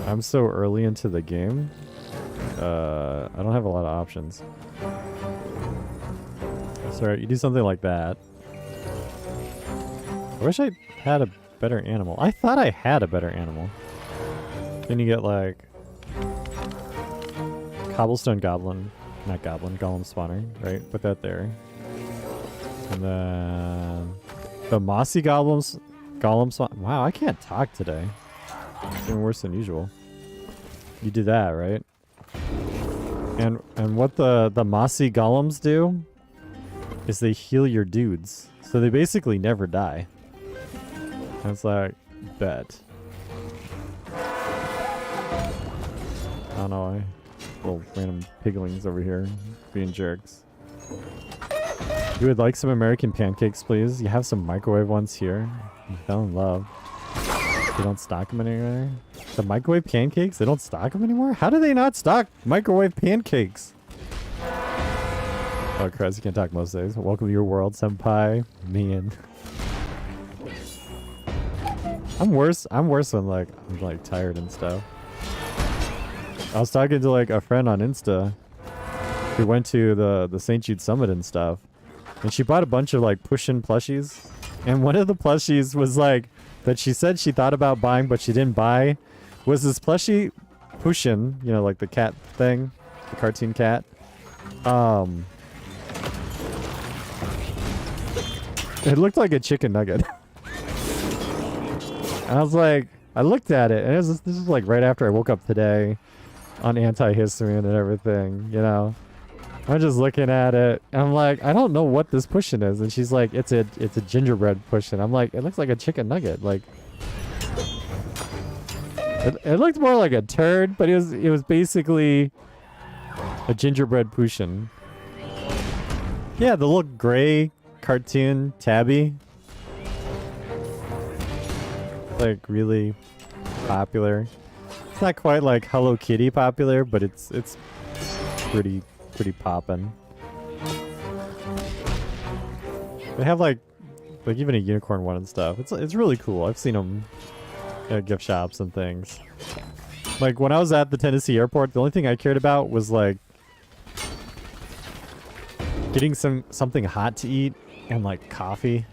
I'm so early into the game, I don't have a lot of options. Sorry, you do something like that. I wish I had a better animal. I thought I had a better animal. Then you get like cobblestone goblin, not goblin, golem spawner, right? Put that there. And then the mossy golem spawn. Wow, I can't talk today. It's even worse than usual. You do that, right? And what the mossy golems do is they heal your dudes. So they basically never die. And it's like, bet. I don't know why. Little random piglings over here being jerks. You would like some American pancakes, please? You have some microwave ones here. You fell in love. They don't stock them anywhere. The microwave pancakes? They don't stock them anymore? How do they not stock microwave pancakes? Oh, Chris, you can't talk most days. Welcome to your world, senpai. Man. I'm worse when like I'm like tired and stuff. I was talking to like a friend on Insta who went to the St. Jude Summit and stuff, and she bought a bunch of like push-in plushies, and one of the plushies was like that she said she thought about buying but she didn't buy was this plushie push-in, you know, like the cat thing, the cartoon cat. It looked like a chicken nugget. And I was like, I looked at it, and this is like right after I woke up today on antihistamine and everything, you know. I'm just looking at it, and I'm like, I don't know what this push-in is. And she's like, it's a gingerbread push-in. I'm like, it looks like a chicken nugget. Like, It looked more like a turd, but it was basically a gingerbread Potion. Yeah, the little gray cartoon tabby. Like really popular. It's not quite like Hello Kitty popular, but it's pretty poppin'. They have like even a unicorn one and stuff. It's really cool. I've seen them at gift shops and things. Like when I was at the Tennessee airport, the only thing I cared about was like getting something hot to eat and like coffee.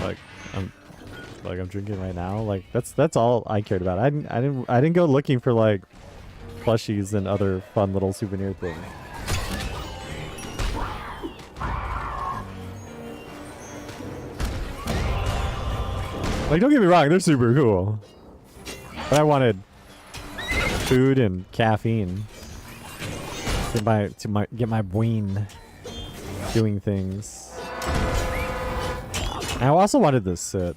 Like I'm drinking right now. Like that's all I cared about. I didn't go looking for like plushies and other fun little souvenir things. Like don't get me wrong, they're super cool. But I wanted food and caffeine to get my brain doing things. I also wanted to sit.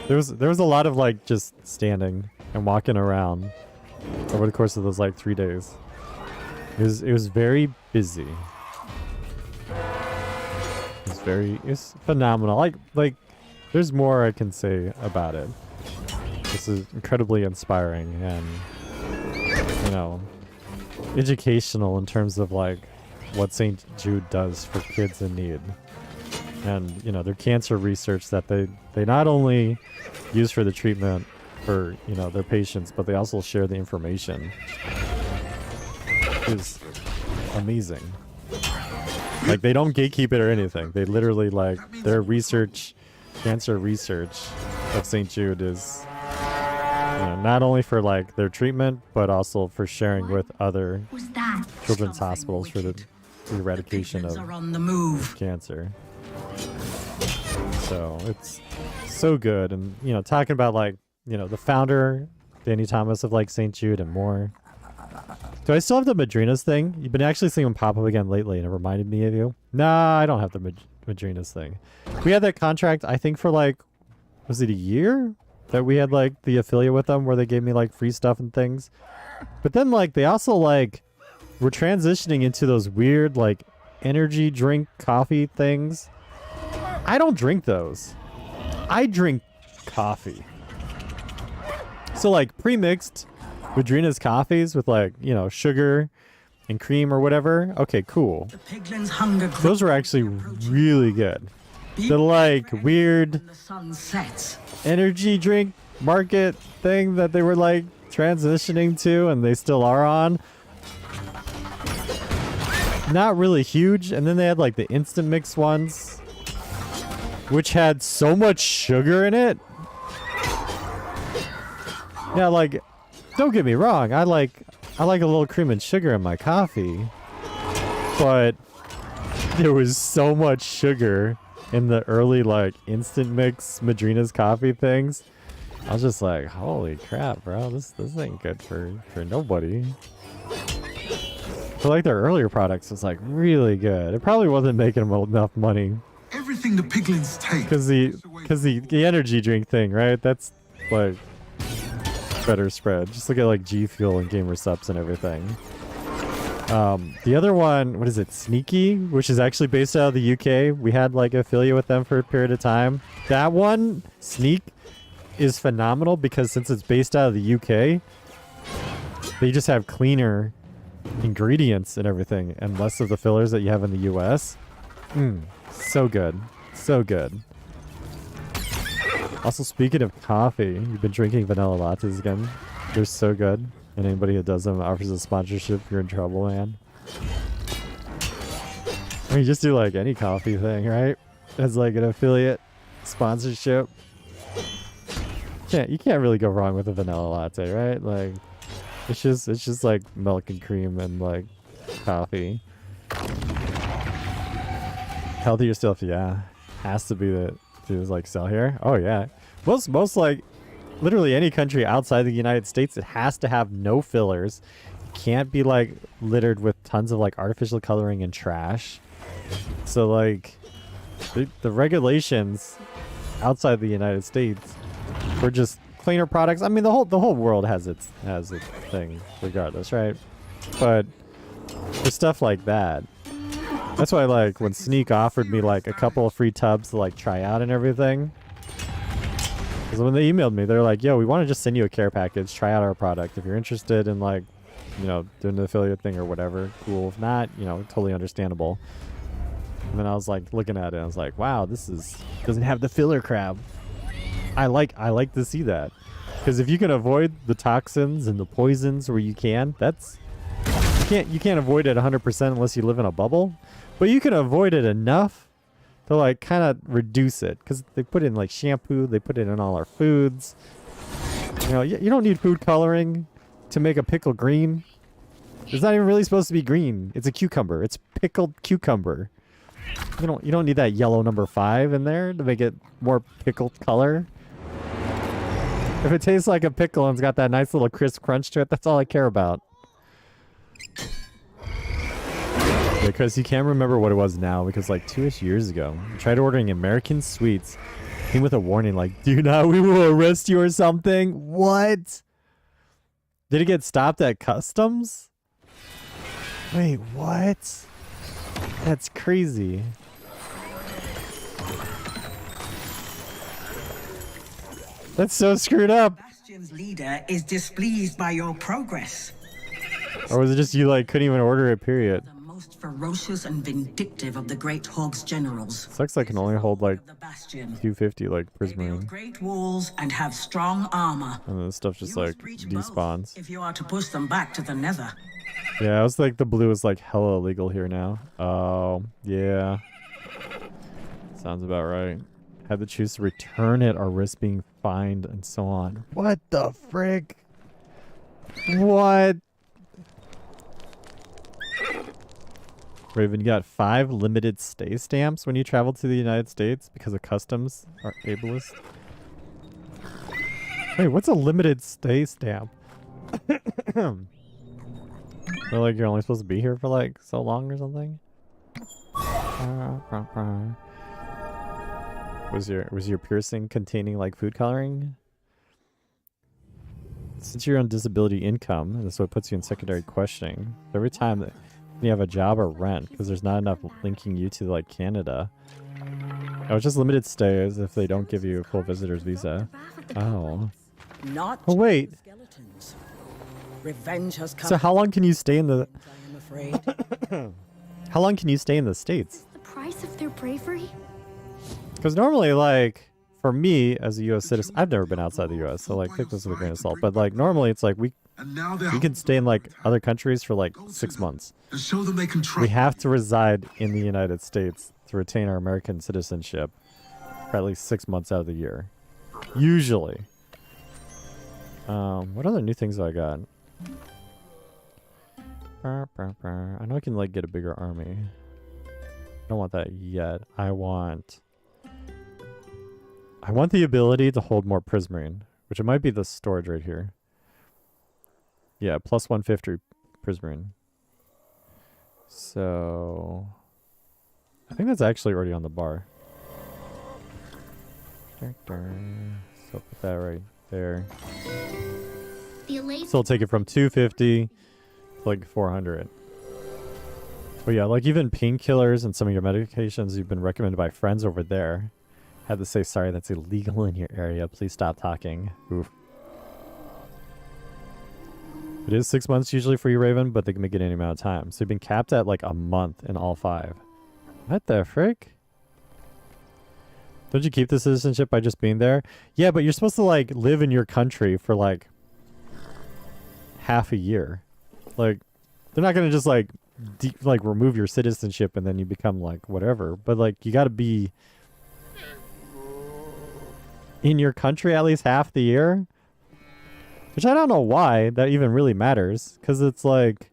There was a lot of like just standing and walking around over the course of those like 3 days. It was very busy. It's phenomenal. Like there's more I can say about it. This is incredibly inspiring and you know educational in terms of like what St. Jude does for kids in need. And you know their cancer research that they not only use for the treatment for you know their patients, but they also share the information. Is amazing. Like they don't gatekeep it or anything. They literally like their research, cancer research of St. Jude is you know, not only for like their treatment, but also for sharing with other children's hospitals for the eradication of cancer. So it's so good. And you know talking about like you know the founder Danny Thomas of like St. Jude and more. Do I still have the Madrinas thing? You've been actually seeing them pop up again lately and it reminded me of you. Nah, I don't have the Madrinas thing. We had that contract I think for like, was it a year that we had like the affiliate with them where they gave me like free stuff and things. But then like they also like were transitioning into those weird like energy drink coffee things. I don't drink those. I drink coffee. So like pre-mixed Madrina's coffees with like, you know, sugar and cream or whatever. Okay, cool. Those were actually really good. The like weird energy drink market thing that they were like transitioning to and they still are on. Not really huge. And then they had like the instant mix ones, which had so much sugar in it. Yeah, like, don't get me wrong. I like a little cream and sugar in my coffee, but there was so much sugar in the early like instant mix Madrina's coffee things. I was just like, holy crap, bro, this ain't good for nobody. But like their earlier products was like really good. It probably wasn't making them enough money. Everything the piglins take. Because the energy drink thing, right? That's like better spread. Just look at like G Fuel and Gamer Subs and everything. The other one, what is it? Sneaky, which is actually based out of the UK. We had like affiliate with them for a period of time. That one, Sneak, is phenomenal because since it's based out of the UK, they just have cleaner ingredients and everything and less of the fillers that you have in the US. So good. So good. Also, speaking of coffee, you've been drinking vanilla lattes again. They're so good. And anybody who does them offers a sponsorship, you're in trouble, man. I mean, just do like any coffee thing, right? As like an affiliate sponsorship. You can't really go wrong with a vanilla latte, right? Like, it's just like milk and cream and like coffee. Healthier stuff, yeah. Has to be that to like sell here. Oh yeah. Most like literally any country outside the United States, it has to have no fillers. It can't be like littered with tons of like artificial coloring and trash. So like the regulations outside the United States for just cleaner products. I mean, the whole world has its thing, regardless, right? But for stuff like that, that's why like when Sneak offered me like a couple of free tubs to like try out and everything. Because when they emailed me, they're like, "Yo, we want to just send you a care package. Try out our product. If you're interested in like, you know, doing the affiliate thing or whatever, cool. If not, you know, totally understandable." And then I was like looking at it, and I was like, "Wow, doesn't have the filler crab." I like to see that, because if you can avoid the toxins and the poisons where you can, you can't avoid it 100% unless you live in a bubble, but you can avoid it enough to like kind of reduce it, because they put in like shampoo, they put it in all our foods. You know, you don't need food coloring to make a pickle green. It's not even really supposed to be green. It's a cucumber. It's pickled cucumber. You don't need that yellow number 5 in there to make it more pickled color. If it tastes like a pickle and it's got that nice little crisp crunch to it, that's all I care about. Because you can't remember what it was now, because like 2-ish years ago, I tried ordering American sweets, came with a warning like, "Do not, we will arrest you" or something. What? Did it get stopped at customs? Wait, what? That's crazy. That's so screwed up. Bastion's leader is displeased by your progress. Or was it just you like couldn't even order it, period? The most ferocious and vindictive of the Great Hog's generals. Sucks I can only hold like The Bastion. 250 like They build prismarine. great walls and have strong armor. And then this stuff just You like must reach both despawns. if you are to push them back to the Nether. Yeah, I was like the blue is like hella illegal here now. Oh, yeah. Sounds about right. Had to choose to return it or risk being fined and so on. What the frick? What? Raven, you got 5 limited stay stamps when you travel to the United States because of customs are ableist. Wait, what's a limited stay stamp? Or like you're only supposed to be here for like so long or something? Was your piercing containing like food coloring? Since you're on disability income, and this is what puts you in secondary questioning. Every time that you have a job or rent, because there's not enough linking you to like Canada. Oh, it's just limited stays if they don't give you a full visitor's visa. Oh. Not Oh wait. skeletons. Revenge has come. So how long can you stay in the? I am afraid. How long can you stay in the States? The price of their bravery? Because normally, like, for me as a U.S. citizen, I've never been outside the U.S., so like, take this with a grain of salt. But like, normally it's like we can stay in like other countries for like 6 months. And show them they can trust. We have to reside in the United States to retain our American citizenship for at least 6 months out of the year, usually. What other new things have I got? I know I can like get a bigger army. I don't want that yet. I want the ability to hold more prismarine, which it might be the storage right here. Yeah, plus 150 prismarine. So I think that's actually already on the bar. So put that right there. So I'll take it from 250 to like 400. But yeah, like even painkillers and some of your medications you've been recommended by friends over there. Had to say, sorry, that's illegal in your area. Please stop talking. Oof. It is 6 months usually for you, Raven, but they can make it any amount of time. So you've been capped at like a month in all 5. What the frick? Don't you keep the citizenship by just being there? Yeah, but you're supposed to like live in your country for like half a year. Like, they're not gonna just like remove your citizenship and then you become like whatever. But like, you gotta be in your country at least half the year. Which I don't know why that even really matters. Because it's like,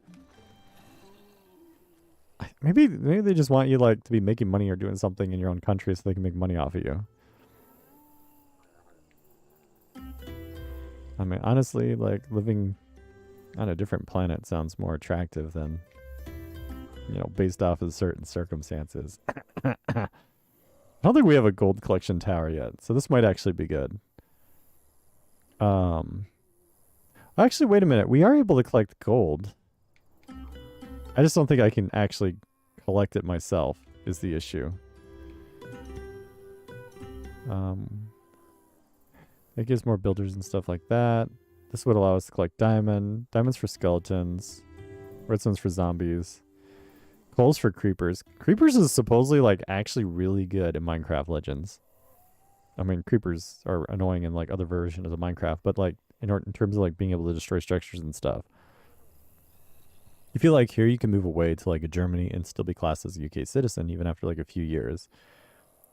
maybe they just want you like to be making money or doing something in your own country so they can make money off of you. I mean, honestly, like living on a different planet sounds more attractive than, you know, based off of certain circumstances. I don't think we have a gold collection tower yet, so this might actually be good. Actually, wait a minute. We are able to collect gold. I just don't think I can actually collect it myself is the issue. It gives more builders and stuff like that. This would allow us to collect diamonds for skeletons, redstones for zombies, coals for creepers. Creepers is supposedly like actually really good in Minecraft Legends. I mean, creepers are annoying in like other versions of Minecraft, but like in terms of like being able to destroy structures and stuff. You feel like here you can move away to like a Germany and still be classed as a UK citizen even after like a few years.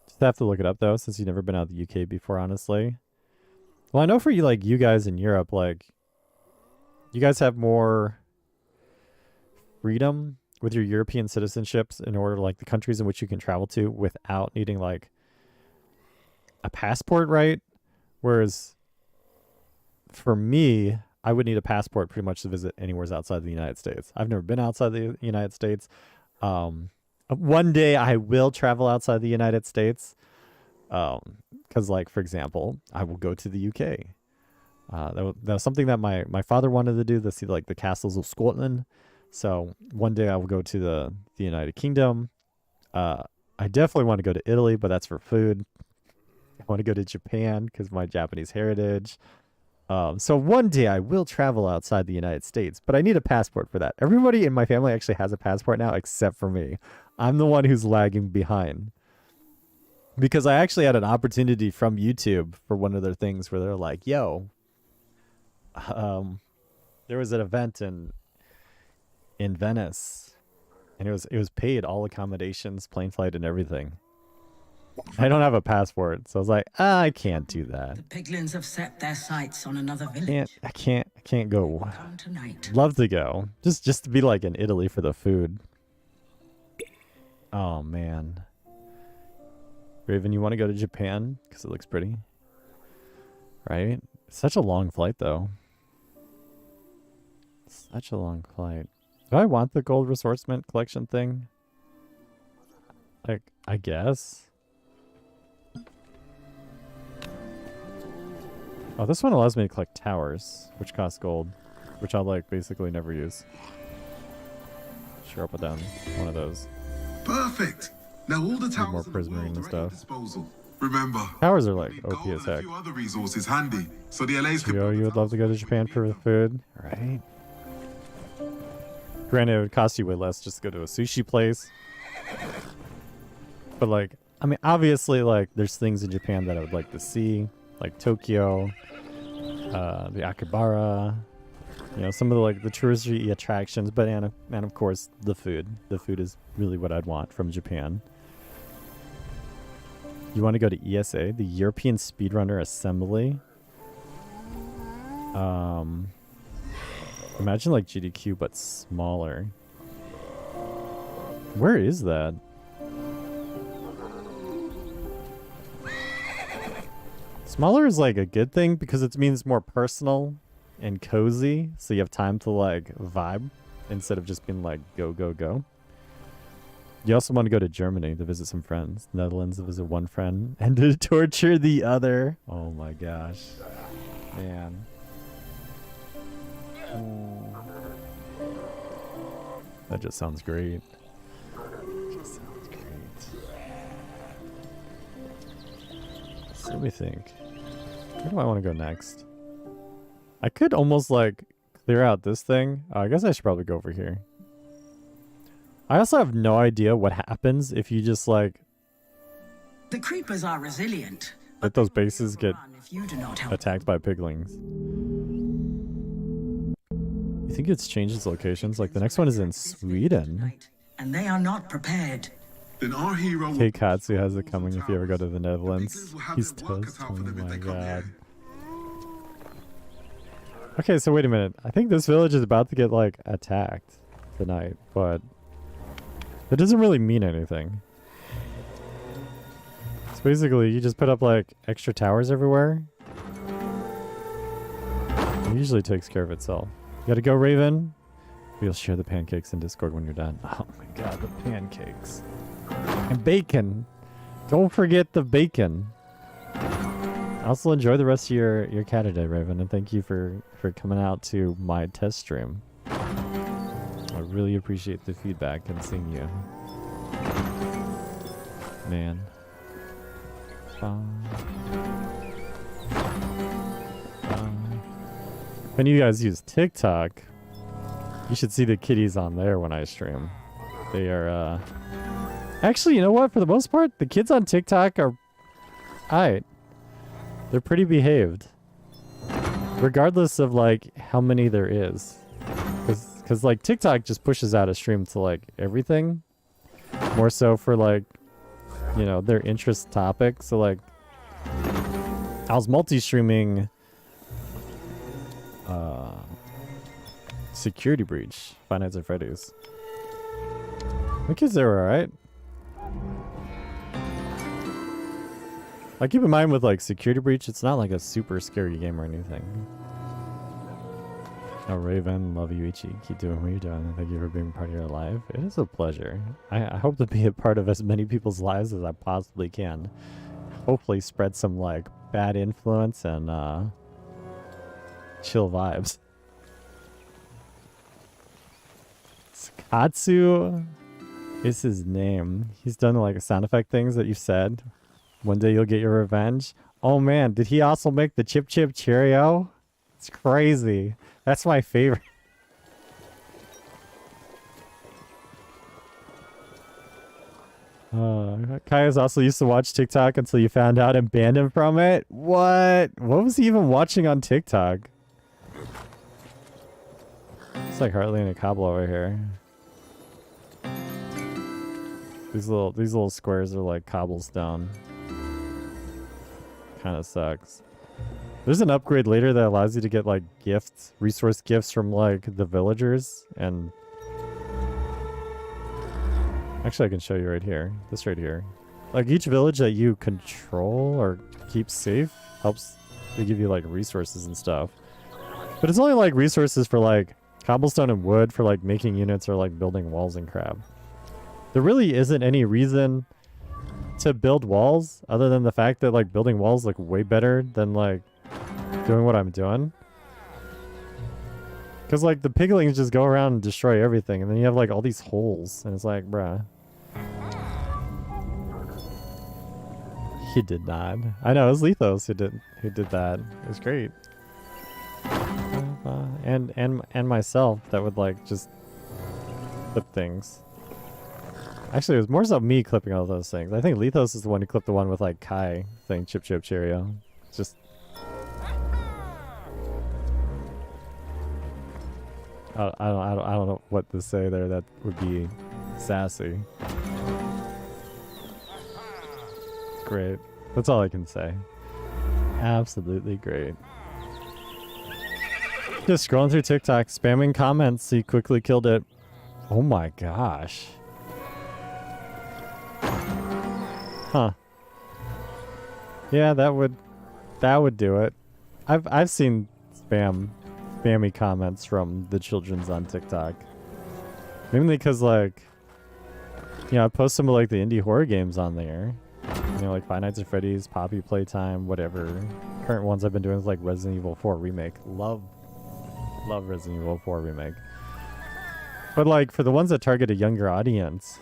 Just have to look it up though, since you've never been out of the UK before, honestly. Well, I know for you, like you guys in Europe, like you guys have more freedom with your European citizenships in order like the countries in which you can travel to without needing like a passport, right? Whereas for me, I would need a passport pretty much to visit anywhere outside the United States. I've never been outside the United States. One day I will travel outside the United States. Because like, for example, I will go to the UK. That was something that my father wanted to do, to see like the castles of Scotland. So one day I will go to the United Kingdom. I definitely want to go to Italy, but that's for food. I want to go to Japan because my Japanese heritage. So one day I will travel outside the United States, but I need a passport for that. Everybody in my family actually has a passport now except for me. I'm the one who's lagging behind. Because I actually had an opportunity from YouTube for one of their things where they're like, yo, there was an event in Venice, and it was paid, all accommodations, plane flight, and everything. I don't have a passport, so I was like, I can't do that. The piglins have set their sights on another village. I can't go. Come tonight. Love to go. Just to be like in Italy for the food. Oh man. Raven, you want to go to Japan? Because it looks pretty. Right? Such a long flight though. Such a long flight. Do I want the gold resourcement collection thing? Like, I guess. Oh, this one allows me to collect towers, which cost gold, which I'll like basically never use. Sure, I'll put down one of those. Perfect. Now all the towers more in the prismarine world and are at stuff. your disposal. Remember, Towers are like need OP gold as and a heck. few other resources handy, so the LA's can. Yo, you would love to go to Japan for the food, right? Granted, it would cost you way less just to go to a sushi place. But like, I mean, obviously, like, there's things in Japan that I would like to see, like Tokyo, the Akihabara, you know, some of the like the touristy attractions, but and of course the food. The food is really what I'd want from Japan. You want to go to ESA, the European Speedrunner Assembly? Imagine like GDQ but smaller. Where is that? Smaller is like a good thing because it means more personal and cozy, so you have time to like vibe instead of just being like go go go. You also want to go to Germany to visit some friends, Netherlands to visit one friend, and to torture the other. Oh my gosh, man. That just sounds great. Just sounds great. So let me think. Where do I want to go next? I could almost like clear out this thing. I guess I should probably go over here. I also have no idea what happens if you just like The creepers are resilient. let those bases get If you do not help. attacked by piglings. You think it's changed its locations? Like the next one is in Sweden. And they are not prepared. Then our hero. will- Keikatsu has it coming if you ever go to the Netherlands. piglins will have He's their work toast. cut Oh out for them if my they come god. here. Okay, so wait a minute. I think this village is about to get like attacked tonight, but that doesn't really mean anything. So basically, you just put up like extra towers everywhere. It usually takes care of itself. You gotta go, Raven. We'll share the pancakes in Discord when you're done. Oh my god, the pancakes. And bacon. Don't forget the bacon. Also enjoy the rest of your cat today, Raven, and thank you for coming out to my test stream. I really appreciate the feedback and seeing you. Man. When you guys use TikTok, you should see the kitties on there when I stream. They are, actually, you know what? For the most part, the kids on TikTok are alright. They're pretty behaved. Regardless of, like, how many there is. Because, like, TikTok just pushes out a stream to, like, everything. More so for, like, you know, their interest topic. So, like, I was multi-streaming Security Breach, Five Nights at Freddy's. The kids there were alright. Like, keep in mind with, like, Security Breach, it's not like a super scary game or anything. Oh, Raven, love you, Ichi. Keep doing what you're doing, and thank you for being part of your life. It is a pleasure. I hope to be a part of as many people's lives as I possibly can. Hopefully spread some, like, bad influence and, chill vibes. Katsu is his name. He's done, like, sound effect things that you said. One day you'll get your revenge. Oh, man, did he also make the Chip Chip Cheerio? It's crazy. That's my favorite. Kaya's also used to watch TikTok until you found out and banned him from it. What? What was he even watching on TikTok? It's like Hartley and a Cobble over here. These little squares are like cobblestone. Kind of sucks. There's an upgrade later that allows you to get, like, gifts, resource gifts from, like, the villagers, and... Actually, I can show you right here. This right here. Like, each village that you control or keep safe helps... They give you, like, resources and stuff. But it's only, like, resources for, like, cobblestone and wood for, like, making units or, like, building walls and crap. There really isn't any reason to build walls other than the fact that, like, building walls look way better than, like, doing what I'm doing. Because, like, the piglings just go around and destroy everything, and then you have, like, all these holes, and it's like, bruh. He did not. I know, it was Lethos who did that. It was great. And myself that would, like, just clip things. Actually, it was more so me clipping all those things. I think Lethos is the one who clipped the one with, like, Kai saying Chip Chip Cheerio. It's just... I don't know what to say there that would be sassy. Great. That's all I can say. Absolutely great. Just scrolling through TikTok, spamming comments, he quickly killed it. Oh my gosh. Huh. Yeah, that would do it. I've seen spammy comments from the children's on TikTok. Mainly because, like, you know, I post some of, like, the indie horror games on there. You know, like Five Nights at Freddy's, Poppy Playtime, whatever. Current ones I've been doing is like Resident Evil 4 Remake. Love Resident Evil 4 Remake. But, like, for the ones that target a younger audience,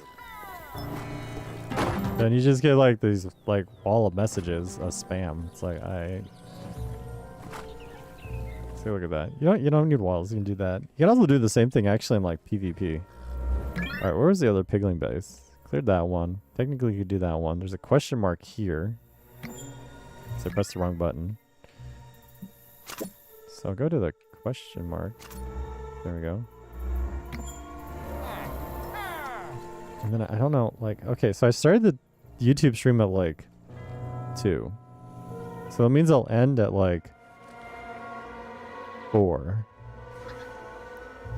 then you just get, like, these, like, wall of messages of spam. It's like, see, look at that. You don't need walls. You can do that. You can also do the same thing actually in, like, PvP. All right, where was the other pigling base? Cleared that one. Technically, you could do that one. There's a question mark here. So I pressed the wrong button. So I'll go to the question mark. There we go. And then I don't know, like, okay, so I started the YouTube stream at, like, 2. So that means I'll end at, like, 4.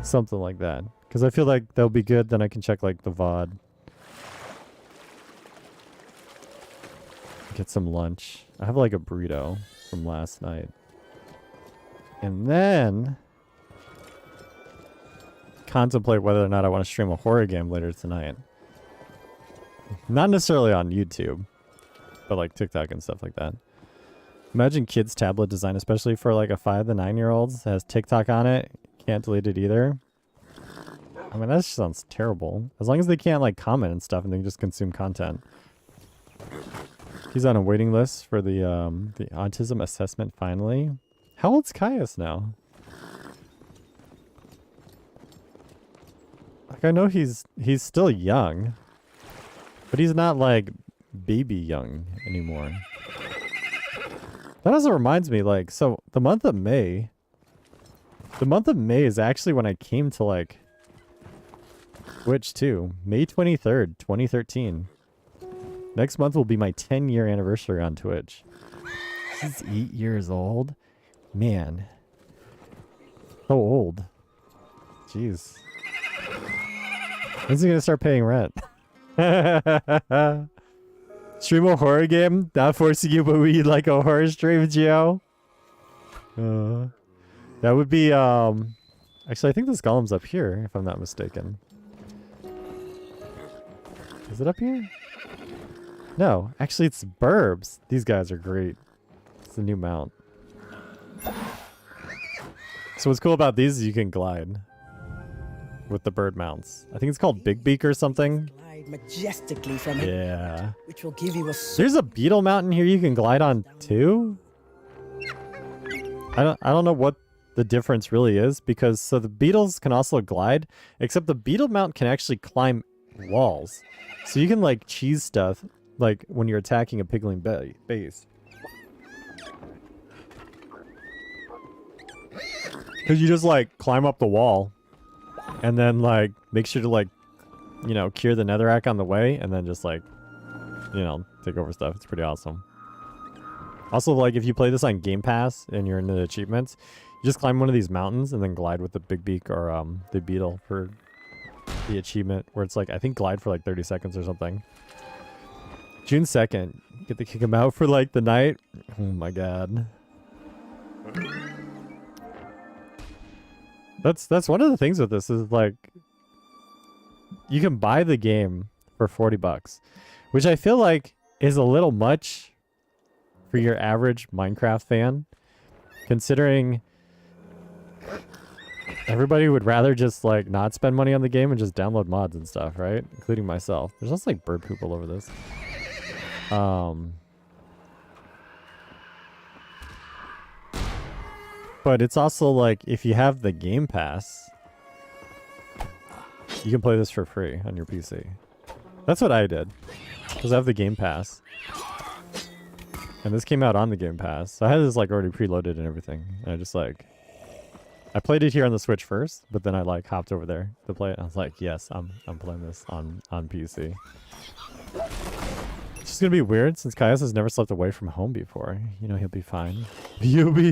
Something like that. Because I feel like that'll be good, then I can check, like, the VOD. Get some lunch. I have, like, a burrito from last night. And then contemplate whether or not I want to stream a horror game later tonight. Not necessarily on YouTube, but, like, TikTok and stuff like that. Imagine kids' tablet design, especially for like a 5 to 9-year-olds, has TikTok on it. Can't delete it either. I mean, that just sounds terrible. As long as they can't like comment and stuff and they can just consume content. He's on a waiting list for the autism assessment finally. How old's Caius now? Like I know he's still young, but he's not like baby young anymore. That also reminds me, like, so the month of May is actually when I came to like Twitch too. May 23rd, 2013. Next month will be my 10-year anniversary on Twitch. He's 8 years old? Man. So old. Jeez. When's he gonna start paying rent? Stream a horror game? Not forcing you, but we like a horror stream, Gio. That would be, actually, I think this golem's up here, if I'm not mistaken. Is it up here? No, actually it's Burbs. These guys are great. It's a new mount. So what's cool about these is you can glide with the bird mounts. I think it's called Big Beak or something. Glide majestically from it, Yeah. which will give you a There's a beetle mountain here you can glide on too. I don't know what the difference really is, because so the beetles can also glide, except the beetle mount can actually climb walls. So you can like cheese stuff like when you're attacking a piglin base. Cuz you just like climb up the wall and then like make sure to like, you know, cure the netherrack on the way and then just like, you know, take over stuff. It's pretty awesome. Also, like if you play this on Game Pass and you're into the achievements, you just climb one of these mountains and then glide with the big beak or the beetle for the achievement, where it's like, I think glide for like 30 seconds or something. June 2nd. Get to kick him out for like the night. Oh my god. That's one of the things with this is like you can buy the game for $40, which I feel like is a little much for your average Minecraft fan, considering everybody would rather just like not spend money on the game and just download mods and stuff, right? Including myself. There's also like bird poop all over this. But it's also like if you have the Game Pass, you can play this for free on your PC. That's what I did, because I have the Game Pass. And this came out on the Game Pass. So I had this like already preloaded and everything. And I just like, I played it here on the Switch first, but then I like hopped over there to play it. I was like, yes, I'm playing this on PC. It's just gonna be weird since Caius has never slept away from home before. You know, he'll be fine. You'll be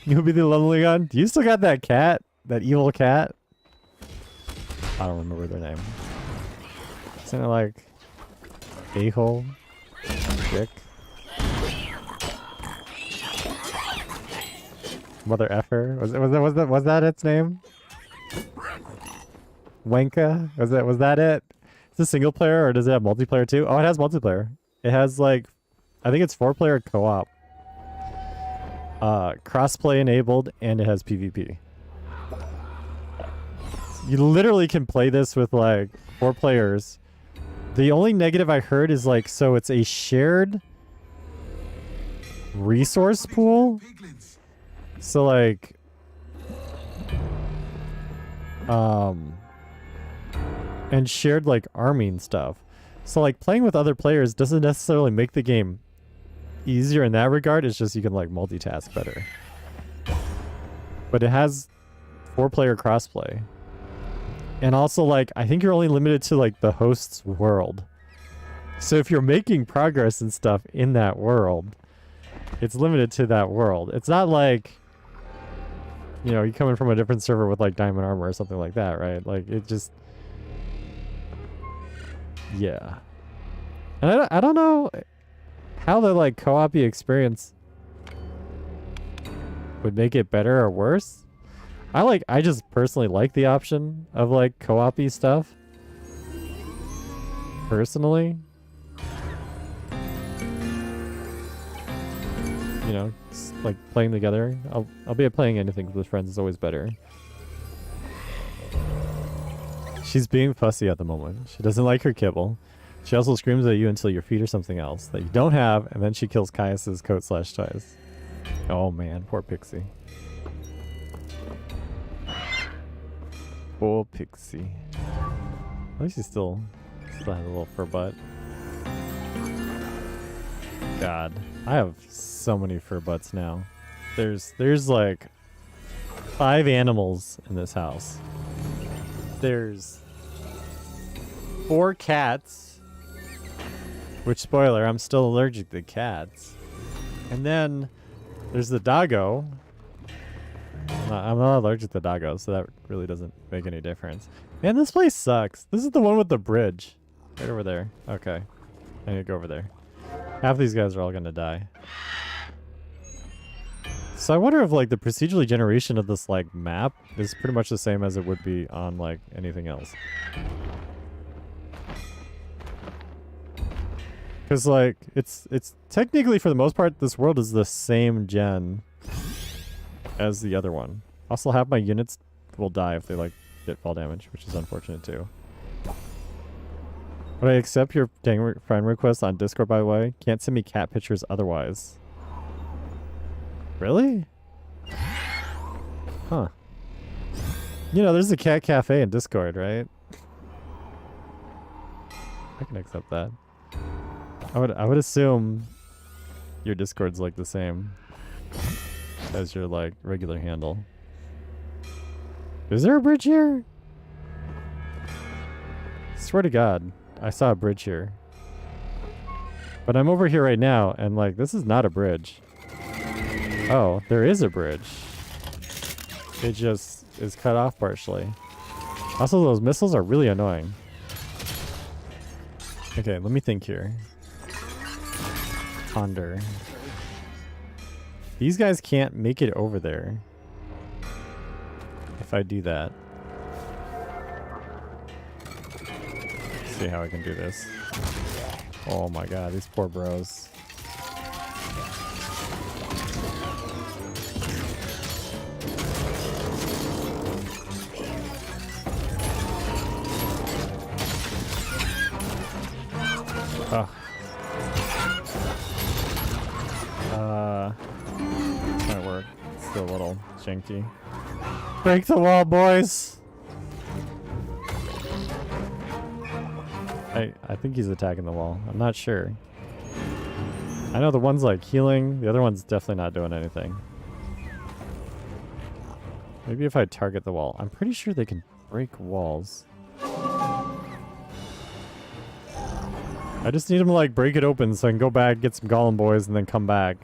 the lonely one. Do you still got that cat? That evil cat? I don't remember their name. Isn't it like a-hole? Dick? Mother effer? Was that its name? Wenka? Was that it? Is it single player or does it have multiplayer too? Oh, it has multiplayer. It has like, I think it's 4-player co-op. Crossplay enabled, and it has PvP. You literally can play this with like 4 players. The only negative I heard is like, so it's a shared resource pool. So like, and shared like arming stuff. So like playing with other players doesn't necessarily make the game easier in that regard. It's just you can like multitask better. But it has 4-player crossplay. And also like, I think you're only limited to like the host's world. So if you're making progress and stuff in that world, it's limited to that world. It's not like, you know, you coming from a different server with like diamond armor or something like that, right? Like it just, yeah. And I don't know how the like co-op experience would make it better or worse. I just personally like the option of like co-op stuff. Personally. you know, like playing together. I'll be playing anything with friends is always better. She's being fussy at the moment. She doesn't like her kibble. She also screams at you until you feed her something else that you don't have, and then she kills Caius's coat/toys. Oh man, poor Pixie. Poor Pixie. At least he still has a little fur butt. God, I have so many fur butts now. There's like 5 animals in this house. There's 4 cats, which, spoiler, I'm still allergic to cats. And then there's the doggo. I'm not allergic to doggo, so that really doesn't make any difference. Man, this place sucks. This is the one with the bridge. Right over there. Okay. I need to go over there. Half these guys are all gonna die. So I wonder if like the procedurally generation of this like map is pretty much the same as it would be on like anything else. Because like it's technically for the most part this world is the same gen as the other one. Also half my units will die if they like get fall damage, which is unfortunate too. Would I accept your friend request on Discord, by the way? Can't send me cat pictures otherwise. Really? Huh. You know, there's a cat cafe in Discord, right? I can accept that. I would assume your Discord's like the same as your like regular handle. Is there a bridge here? Swear to God, I saw a bridge here. But I'm over here right now and like this is not a bridge. Oh, there is a bridge. It just is cut off partially. Also, those missiles are really annoying. Okay, let me think here. Ponder. These guys can't make it over there. If I do that. Let's see how I can do this. Oh my god, these poor bros. Oh. Might work. Still a little janky. Break the wall, boys! I think he's attacking the wall. I'm not sure. I know the one's like healing. The other one's definitely not doing anything. Maybe if I target the wall. I'm pretty sure they can break walls. I just need him to like break it open so I can go back, get some golem boys, and then come back.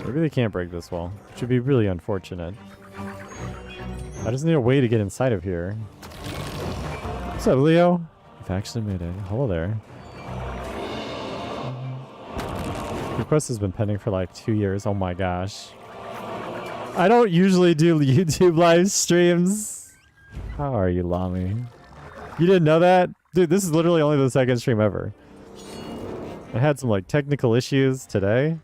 Maybe they can't break this wall, which would be really unfortunate. I just need a way to get inside of here. What's up, Leo? You've actually made it. Hello there. Request has been pending for like 2 years. Oh my gosh. I don't usually do YouTube live streams. How are you, Lami? You didn't know that? Dude, this is literally only the second stream ever. I had some like technical issues today.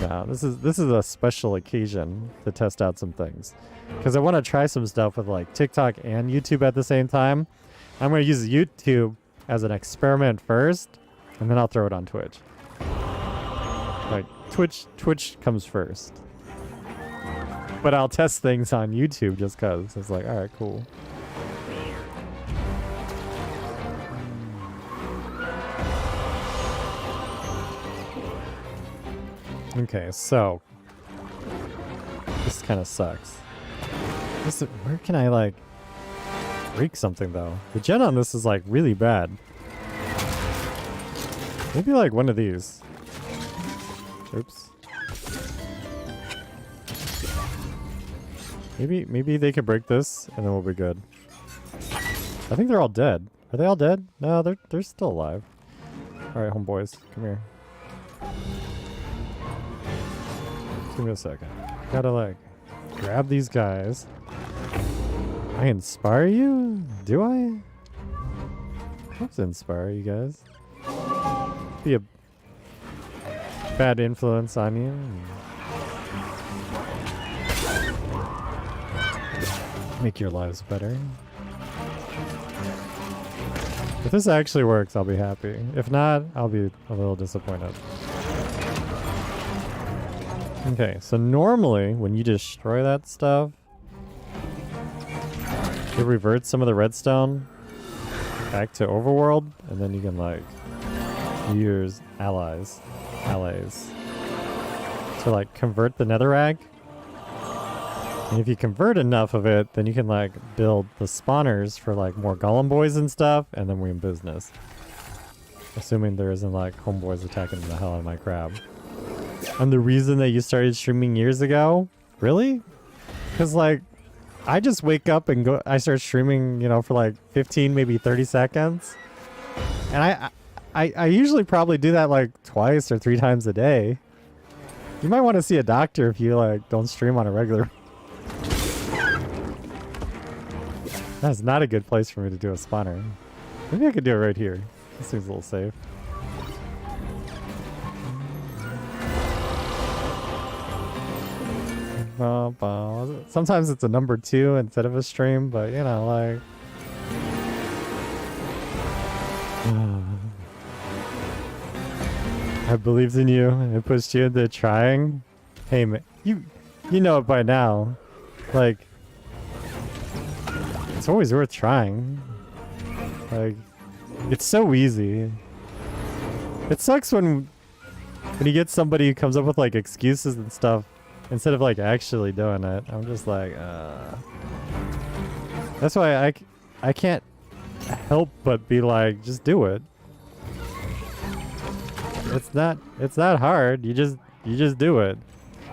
No, this is a special occasion to test out some things. Because I want to try some stuff with like TikTok and YouTube at the same time. I'm going to use YouTube as an experiment first, and then I'll throw it on Twitch. Like Twitch comes first. But I'll test things on YouTube just because. It's like, alright, cool. Okay, so this kind of sucks. Where can I like break something though? The gen on this is like really bad. Maybe like one of these. Oops. Maybe they could break this and then we'll be good. I think they're all dead. Are they all dead? No, they're still alive. All right, homeboys, come here. Give me a second. Gotta like grab these guys. I inspire you? Do I? Let's inspire you guys. Be a bad influence on you. Make your lives better. If this actually works, I'll be happy. If not, I'll be a little disappointed. Okay, so normally when you destroy that stuff, it reverts some of the redstone back to overworld, and then you can like use allies to like convert the netherrack. And if you convert enough of it, then you can like build the spawners for like more golem boys and stuff, and then we're in business. Assuming there isn't like homeboys attacking the hell out of my crab. And the reason that you started streaming years ago? Really? Because like I just wake up and I start streaming, you know, for like 15, maybe 30 seconds. And I usually probably do that like twice or 3 times a day. You might want to see a doctor if you like don't stream on a regular. That's not a good place for me to do a spawner. Maybe I could do it right here. This seems a little safe. Sometimes it's a number 2 instead of a stream, but you know, like... I believed in you and I pushed you into trying. Hey man, you know it by now. Like, it's always worth trying. Like, it's so easy. It sucks when you get somebody who comes up with like excuses and stuff instead of like actually doing it. I'm just like, that's why I can't help but be like, just do it. It's not hard. You just do it.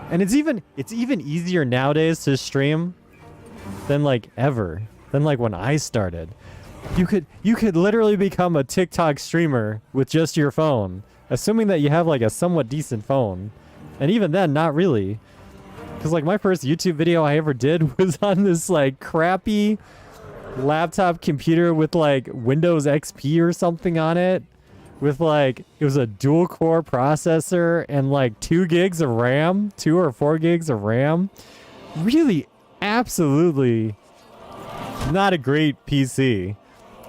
And it's even easier nowadays to stream than like ever. Than like when I started. You could literally become a TikTok streamer with just your phone, assuming that you have like a somewhat decent phone. And even then, not really. Cuz like my first YouTube video I ever did was on this like crappy laptop computer with like Windows XP or something on it. With like, it was a dual core processor and like 2 gigs of RAM, 2 or 4 gigs of RAM. Really, absolutely not a great PC.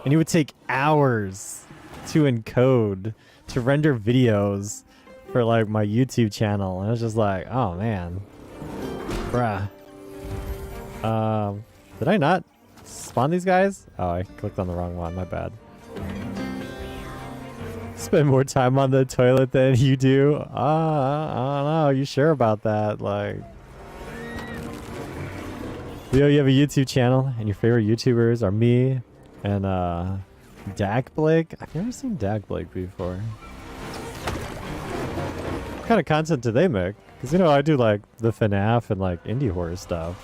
And it would take hours to encode, to render videos for like my YouTube channel. And I was just like, oh man, bruh. Did I not spawn these guys? Oh, I clicked on the wrong one, my bad. Spend more time on the toilet than you do. I don't know. Are you sure about that? Like, Leo, you have a YouTube channel, and your favorite YouTubers are me and Dak Blake. I've never seen Dak Blake before. What kind of content do they make? Because you know I do like the FNAF and like indie horror stuff.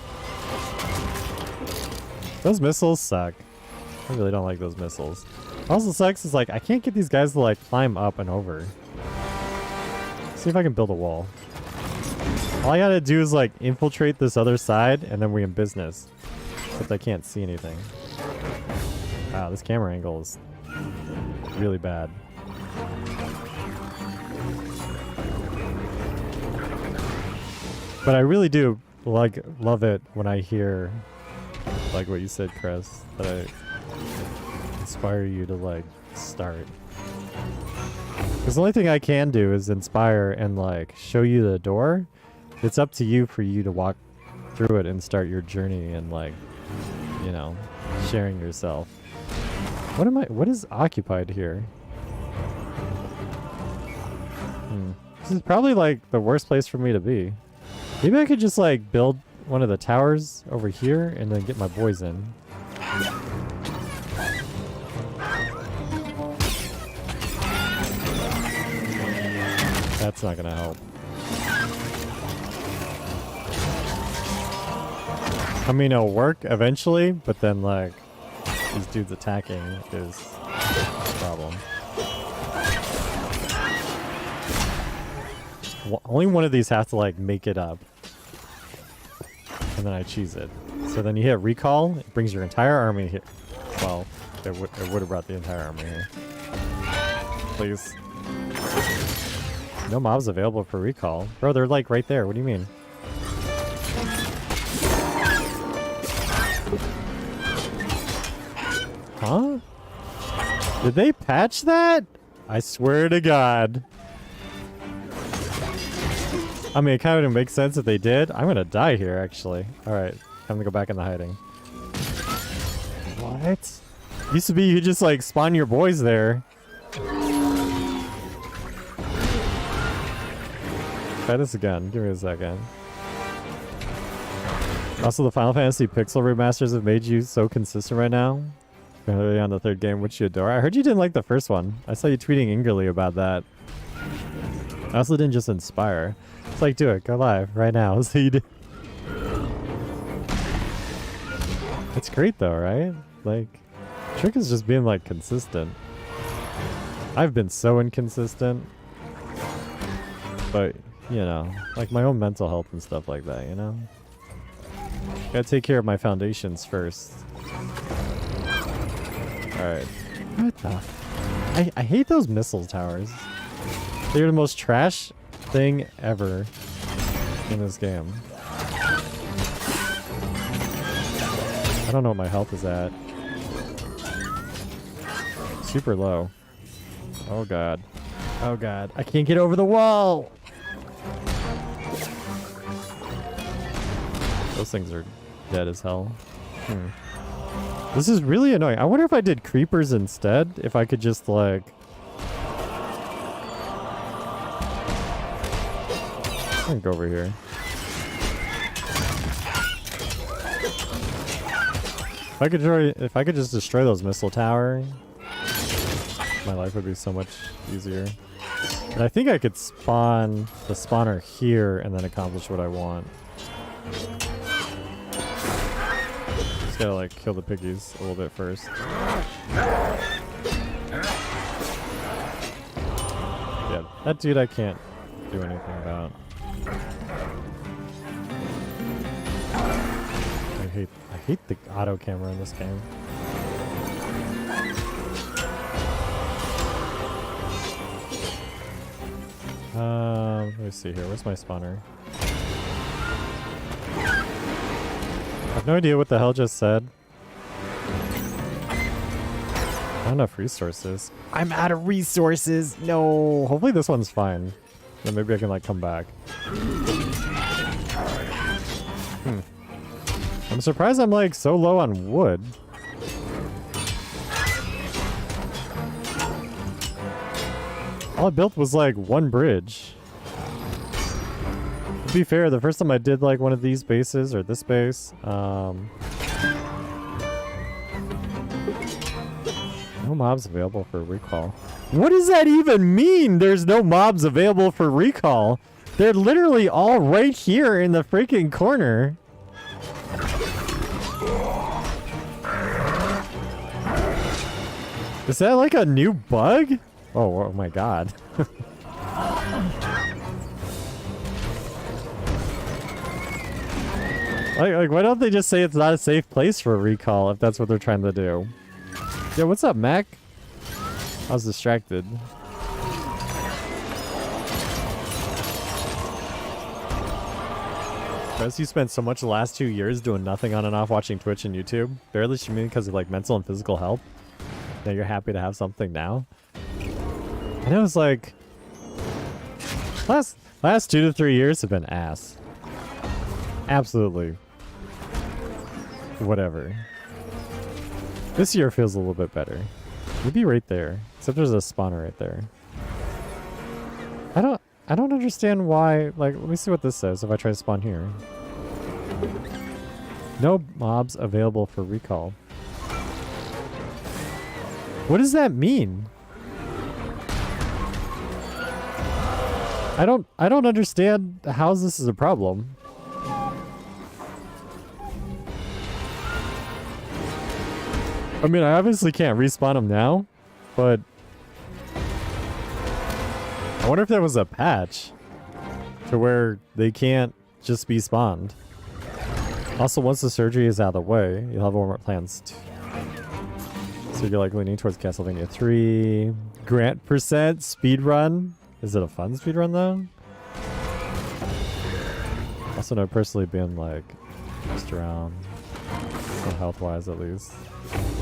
Those missiles suck. I really don't like those missiles. Also sucks is like I can't get these guys to like climb up and over. See if I can build a wall. All I gotta do is like infiltrate this other side and then we're in business. Except I can't see anything. Wow, this camera angle is really bad. But I really do like love it when I hear like what you said, Chris, that I inspire you to like start. Because the only thing I can do is inspire and like show you the door. It's up to you for you to walk through it and start your journey and like, you know, sharing yourself. What is occupied here? This is probably like the worst place for me to be. Maybe I could just like build one of the towers over here and then get my boys in. That's not gonna help. I mean, it'll work eventually, but then like these dudes attacking is a problem. Only one of these has to like make it up, and then I cheese it. So then you hit recall, it brings your entire army here. Well, it would have brought the entire army here. Please. No mobs available for recall. Bro, they're like right there. What do you mean? Huh? Did they patch that? I swear to God. I mean, it kind of makes sense if they did. I'm gonna die here, actually. Alright, time to go back in the hiding. What? Used to be you just like spawn your boys there. Try this again. Give me a second. Also, the Final Fantasy Pixel remasters have made you so consistent right now. You're on the third game, which you adore. I heard you didn't like the first one. I saw you tweeting angrily about that. I also didn't just inspire. It's like, do it. Go live right now. So you do. It's great though, right? Like, trick is just being like consistent. I've been so inconsistent. But, you know, like my own mental health and stuff like that, you know? Gotta take care of my foundations first. Alright. What the? I hate those missile towers. They're the most trash thing ever in this game. I don't know what my health is at. Super low. Oh god. Oh god. I can't get over the wall! Those things are dead as hell. This is really annoying. I wonder if I did creepers instead, if I could just like... I can go over here. If I could just destroy those missile towers, my life would be so much easier. And I think I could spawn the spawner here and then accomplish what I want. Just gotta like kill the piggies a little bit first. Yeah, that dude I can't do anything about. I hate the auto camera in this game. Let me see here. Where's my spawner? I have no idea what the hell just said. Not enough resources. I'm out of resources. No. Hopefully this one's fine. Then maybe I can like come back. I'm surprised I'm like so low on wood. All I built was like one bridge. To be fair, the first time I did like one of these bases or this base, no mobs available for recall. What does that even mean? There's no mobs available for recall. They're literally all right here in the freaking corner. Is that like a new bug? Oh my god. like, why don't they just say it's not a safe place for a recall if that's what they're trying to do? Yeah, what's up, Mac? I was distracted. Because you spent so much the last 2 years doing nothing on and off watching Twitch and YouTube, barely streaming because of like mental and physical health. Now you're happy to have something now. And it was like last 2 to 3 years have been ass. Absolutely. Whatever. This year feels a little bit better. Maybe right there. Except there's a spawner right there. I don't understand why. Like, let me see what this says if I try to spawn here. No mobs available for recall. What does that mean? I don't understand how this is a problem. I mean, I obviously can't respawn them now, but I wonder if there was a patch to where they can't just be spawned. Also, once the surgery is out of the way, you'll have more plans. So you're like leaning towards Castlevania 3. Grant percent speedrun. Is it a fun speedrun though? Also know personally being like just around so health wise at least.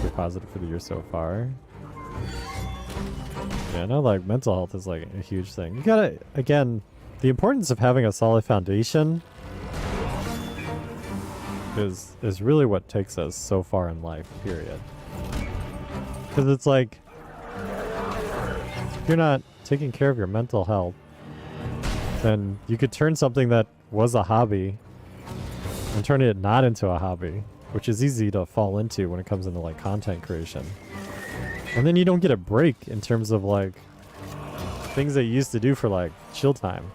Pretty positive for the year so far. Yeah, I know like mental health is like a huge thing. You gotta, again, the importance of having a solid foundation is really what takes us so far in life, period. Because it's like, if you're not taking care of your mental health, then you could turn something that was a hobby and turn it not into a hobby, which is easy to fall into when it comes into like content creation. And then you don't get a break in terms of like things that you used to do for like chill time.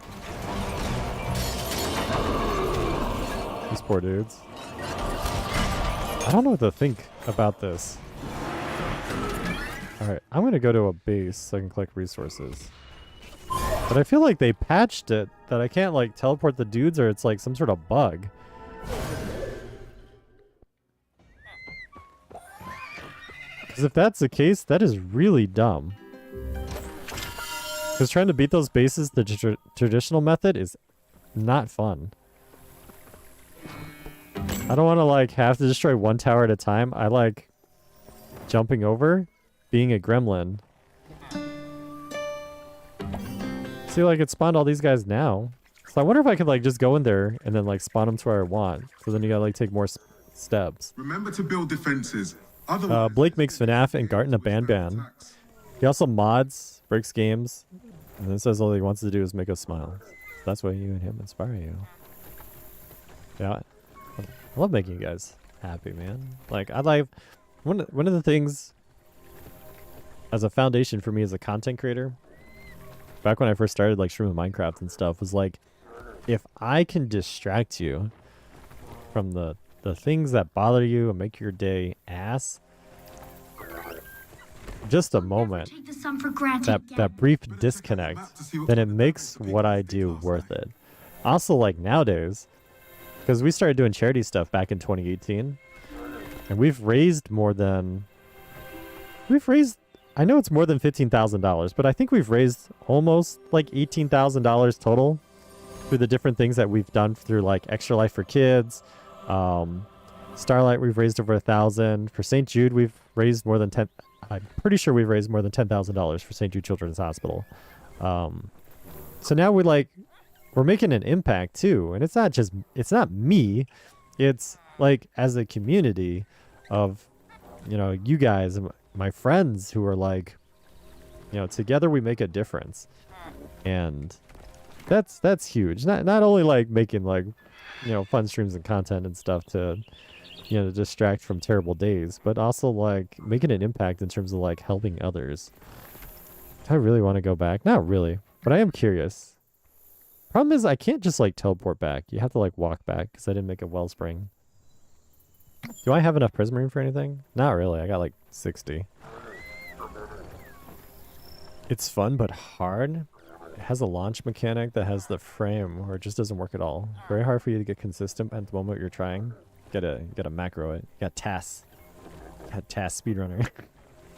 These poor dudes. I don't know what to think about this. Alright, I'm gonna go to a base so I can collect resources. But I feel like they patched it that I can't like teleport the dudes, or it's like some sort of bug. Because if that's the case, that is really dumb. Because trying to beat those bases the traditional method is not fun. I don't want to like have to destroy one tower at a time. I like jumping over, being a gremlin. See, like it spawned all these guys now. So I wonder if I could like just go in there and then like spawn them to where I want. So then you gotta like take more steps. Remember to build defenses. Blake makes FNAF and Garten a ban. He also mods, breaks games, and then says all he wants to do is make us smile. That's why you and him inspire you. Yeah, I love making you guys happy, man. Like I like one of the things as a foundation for me as a content creator. Back when I first started like streaming Minecraft and stuff, was like, if I can distract you from the things that bother you and make your day ass, just a moment, that brief disconnect, then it makes what I do worth it. Also, like nowadays, because we started doing charity stuff back in 2018, and we've raised, I know it's more than $15,000, but I think we've raised almost like $18,000 total through the different things that we've done through like Extra Life for Kids, Starlight. We've raised over $1,000 for St. Jude. We've raised more than I'm pretty sure we've raised more than $10,000 for St. Jude Children's Hospital. So now we're making an impact too, and it's not me. It's like as a community of, you know, you guys, my friends who are like, you know, together we make a difference, and that's huge. Not only like making like, you know, fun streams and content and stuff to, you know, to distract from terrible days, but also like making an impact in terms of like helping others. Do I really want to go back? Not really, but I am curious. Problem is I can't just like teleport back. You have to like walk back because I didn't make a wellspring. Do I have enough Prismarine for anything? Not really. I got like 60. It's fun but hard. It has a launch mechanic that has the frame where it just doesn't work at all. Very hard for you to get consistent at the moment you're trying. You gotta macro it. You got tasks. Got task speedrunner.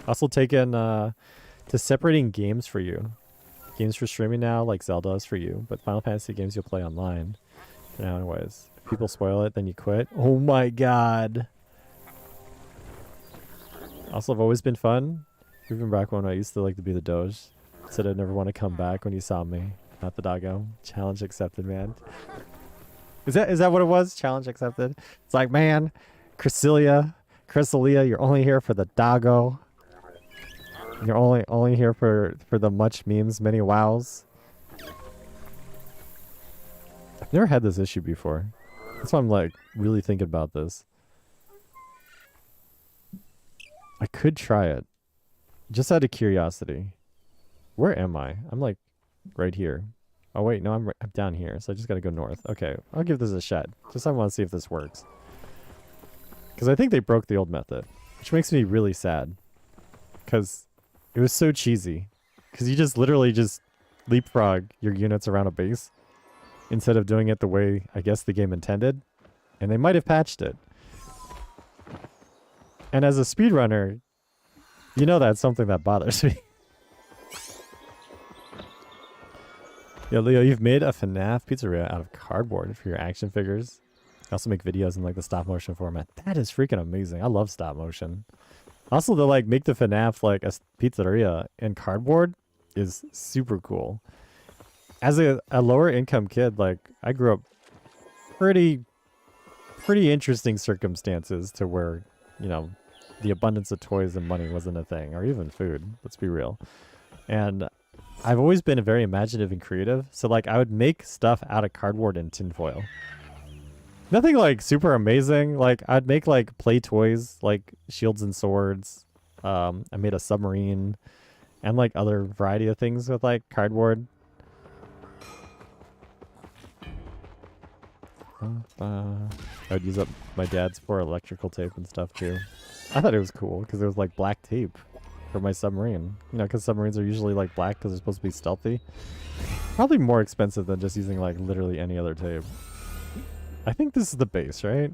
Also taken to separating games for you. Games for streaming now, like Zelda is for you, but Final Fantasy games you'll play online. Now anyways. If people spoil it, then you quit. Oh my god. Also, I've always been fun. Even back when I used to like to be the Doge. Said I'd never want to come back when you saw me. Not the doggo. Challenge accepted, man. Is that what it was? Challenge accepted? It's like, man, Crystalia, you're only here for the doggo. You're only here for the much memes, many wows. I've never had this issue before. That's why I'm like really thinking about this. I could try it. Just out of curiosity. Where am I? I'm like right here. Oh wait, no, I'm down here, so I just gotta go north. Okay, I'll give this a shot. Just I want to see if this works. Because I think they broke the old method, which makes me really sad. Because it was so cheesy. Because you just literally just leapfrog your units around a base instead of doing it the way I guess the game intended. And they might have patched it. And as a speedrunner, you know that's something that bothers me. Yeah, Leo, you've made a FNAF pizzeria out of cardboard for your action figures. You also make videos in like the stop motion format. That is freaking amazing. I love stop motion. Also, to like make the FNAF like a pizzeria in cardboard is super cool. As a lower income kid, like I grew up pretty interesting circumstances to where, you know, the abundance of toys and money wasn't a thing, or even food. Let's be real. And I've always been very imaginative and creative. So like I would make stuff out of cardboard and tinfoil. Nothing like super amazing. Like I'd make like play toys, like shields and swords. I made a submarine and like other variety of things with like cardboard. I'd use up my dad's for electrical tape and stuff too. I thought it was cool because it was like black tape for my submarine. You know, because submarines are usually like black because they're supposed to be stealthy. Probably more expensive than just using like literally any other tape. I think this is the base, right?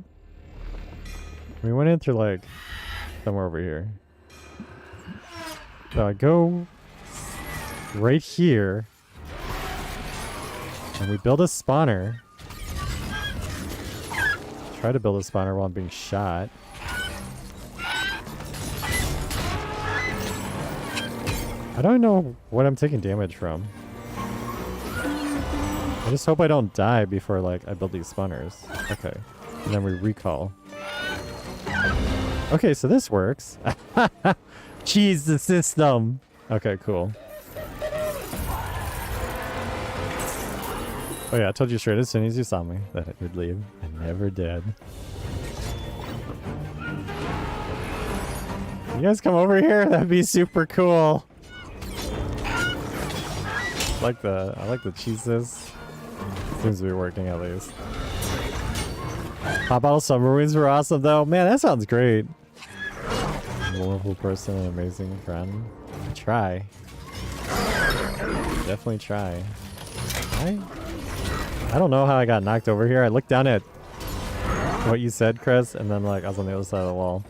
We went in through like somewhere over here. So I go right here and we build a spawner. Try to build a spawner while I'm being shot. I don't know what I'm taking damage from. I just hope I don't die before like I build these spawners. Okay. And then we recall. Okay, so this works. Cheese the system. Okay, cool. Oh yeah, I told you straight as soon as you saw me that I would leave. I never did. You guys come over here? That'd be super cool. I like the cheeses. Seems to be working at least. Pop bottle submarines were awesome though. Man, that sounds great. A wonderful person, an amazing friend. Try. Definitely try. I don't know how I got knocked over here. I looked down at what you said, Chris, and then like I was on the other side of the wall.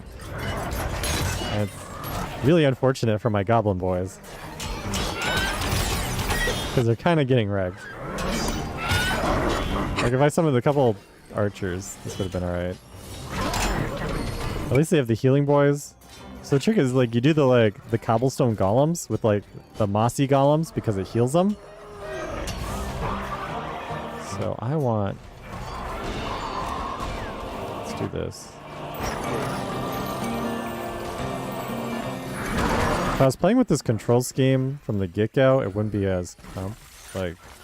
And it's really unfortunate for my goblin boys. Because they're kind of getting wrecked. Like if I summoned a couple archers, this would have been alright. At least they have the healing boys. So the trick is like you do the cobblestone golems with like the mossy golems because it heals them. So I want... Let's do this. If I was playing with this control scheme from the get-go, it wouldn't be as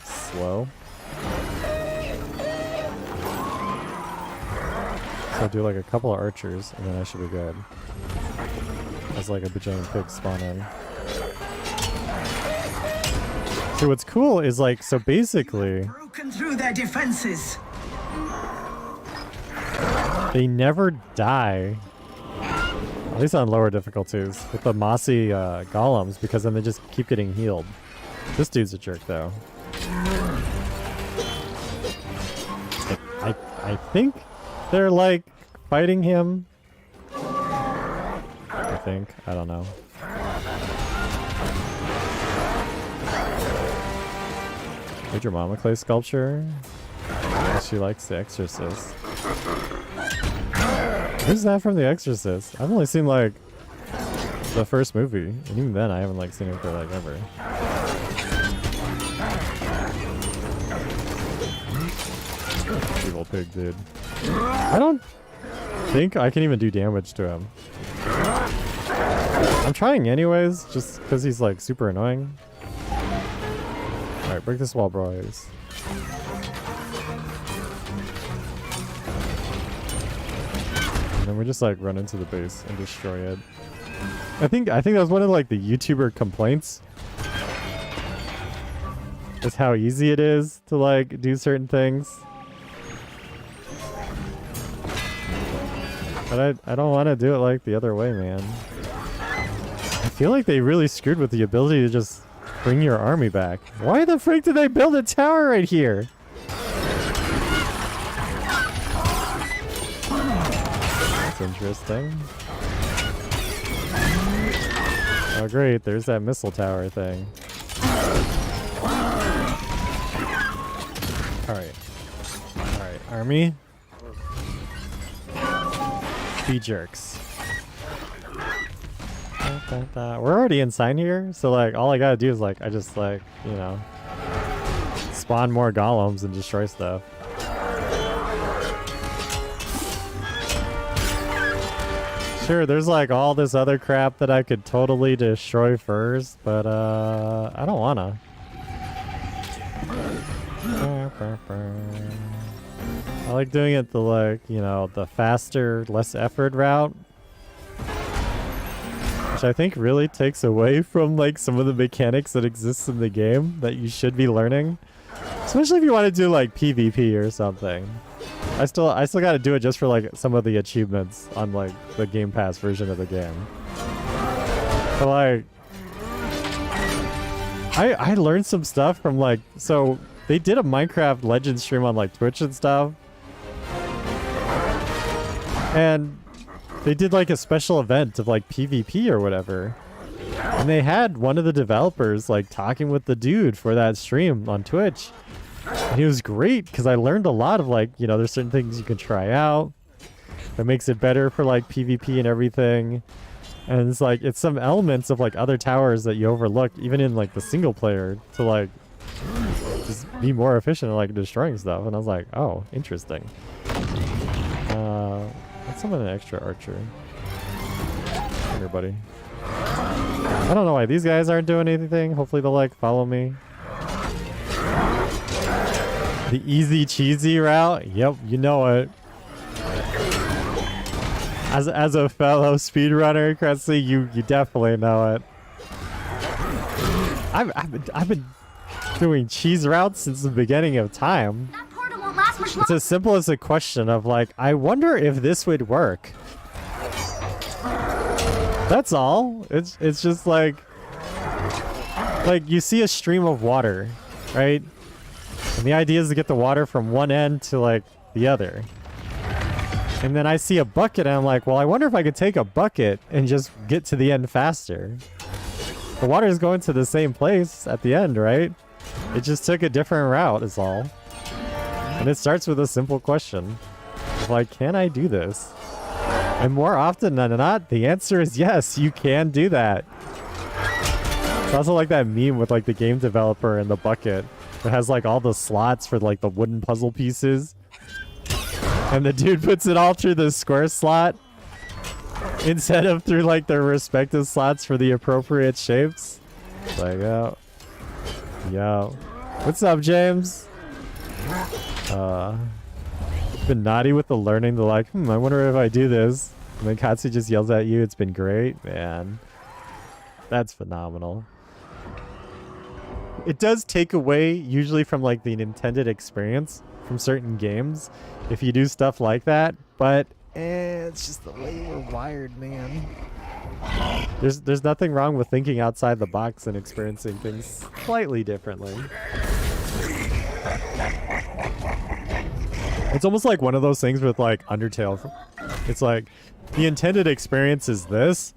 slow. So I'll do like a couple of archers and then I should be good. As like a bajillion pigs spawn in. So what's cool is like, so basically... Broken through their defenses. They never die. At least on lower difficulties. With the mossy golems, because then they just keep getting healed. This dude's a jerk though. I think they're like fighting him. I think. I don't know. Did your mama clay sculpture? Yeah, she likes The Exorcist. Who's that from The Exorcist? I've only seen like the first movie, and even then I haven't like seen it for like ever. Evil pig, dude. I don't think I can even do damage to him. I'm trying anyways, just because he's like super annoying. Alright, break this wall, boys. And then we just like run into the base and destroy it. I think that was one of like the YouTuber complaints. Is how easy it is to like do certain things. But I don't want to do it like the other way, man. I feel like they really screwed with the ability to just bring your army back. Why the frick did they build a tower right here? That's interesting. Oh great, there's that missile tower thing. Alright. Alright, army. Be jerks. We're already inside here, so like all I gotta do is like I just like, you know, spawn more golems and destroy stuff. Sure, there's like all this other crap that I could totally destroy first, but I don't wanna. I like doing it the like, you know, the faster, less effort route. Which I think really takes away from like some of the mechanics that exist in the game that you should be learning. Especially if you want to do like PvP or something. I still gotta do it just for like some of the achievements on like the Game Pass version of the game. But like I learned some stuff from like, so they did a Minecraft Legends stream on like Twitch and stuff. And they did like a special event of like PvP or whatever. And they had one of the developers like talking with the dude for that stream on Twitch. And he was great because I learned a lot of like, you know, there's certain things you can try out that makes it better for like PvP and everything. And it's like, it's some elements of like other towers that you overlook even in like the single player to like just be more efficient at like destroying stuff. And I was like, oh, interesting. Let's summon an extra archer. Come here, buddy. I don't know why these guys aren't doing anything. Hopefully they'll like follow me. The easy cheesy route? Yep, you know it. As a fellow speedrunner, Cressy, you definitely know it. I've been doing cheese routes since the beginning of time. That portal won't last much It's as simple as a question of like, I wonder if this would work. That's all. It's just like you see a stream of water, right? And the idea is to get the water from one end to like the other. And then I see a bucket and I'm like, well, I wonder if I could take a bucket and just get to the end faster. The water is going to the same place at the end, right? It just took a different route is all. And it starts with a simple question. Like, can I do this? And more often than not, the answer is yes, you can do that. It's also like that meme with like the game developer and the bucket. It has like all the slots for like the wooden puzzle pieces. And the dude puts it all through the square slot instead of through like their respective slots for the appropriate shapes. It's like, yo. What's up, James? Been naughty with the learning. They're like, I wonder if I do this. And then Katsu just yells at you. It's been great, man. That's phenomenal. It does take away usually from like the intended experience from certain games if you do stuff like that, but it's just the way we're wired, man. There's nothing wrong with thinking outside the box and experiencing things slightly differently. It's almost like one of those things with like Undertale. It's like the intended experience is this,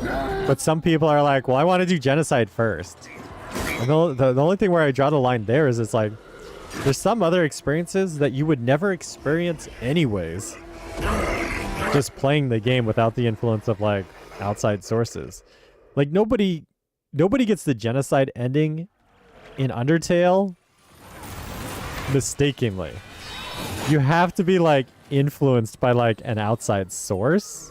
but some people are like, well, I want to do genocide first. And the only thing where I draw the line there is it's like there's some other experiences that you would never experience anyways, just playing the game without the influence of like outside sources. Like nobody gets the genocide ending in Undertale mistakenly. You have to be like influenced by like an outside source.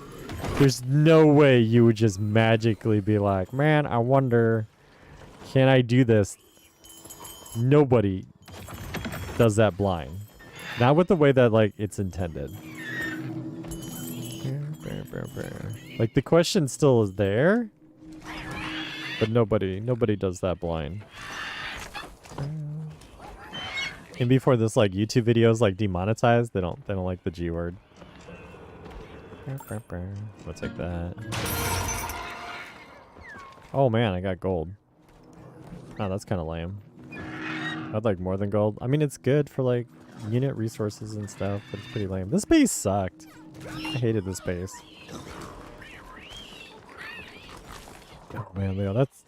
There's no way you would just magically be like, man, I wonder, can I do this? Nobody does that blind. Not with the way that like it's intended. Like the question still is there, but nobody does that blind. And before this like YouTube videos like demonetized, they don't like the G word. We'll take that. Oh man, I got gold. Oh, that's kind of lame. I'd like more than gold. I mean, it's good for like unit resources and stuff, but it's pretty lame. This base sucked. I hated this base. Oh man, Leo, that's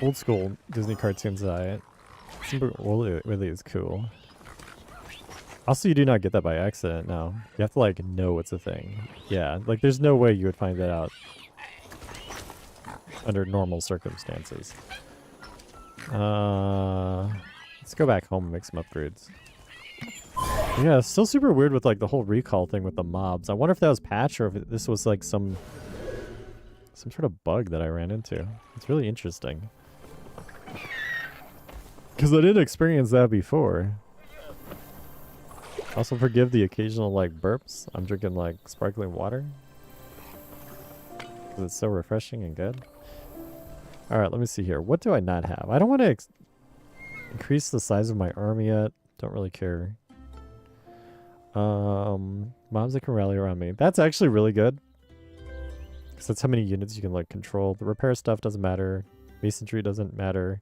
old school Disney cartoons diet. Really is cool. Also, you do not get that by accident, no. You have to, like, know it's a thing. Yeah, like, there's no way you would find that out under normal circumstances. Let's go back home and make some upgrades. Yeah, it's still super weird with, like, the whole recall thing with the mobs. I wonder if that was patched or if this was, like, some sort of bug that I ran into. It's really interesting. Because I didn't experience that before. Also forgive the occasional, like, burps. I'm drinking, like, sparkling water. Because it's so refreshing and good. Alright, let me see here. What do I not have? I don't want to increase the size of my army yet. Don't really care. Mobs that can rally around me. That's actually really good. Because that's how many units you can, like, control. The repair stuff doesn't matter. Masonry doesn't matter.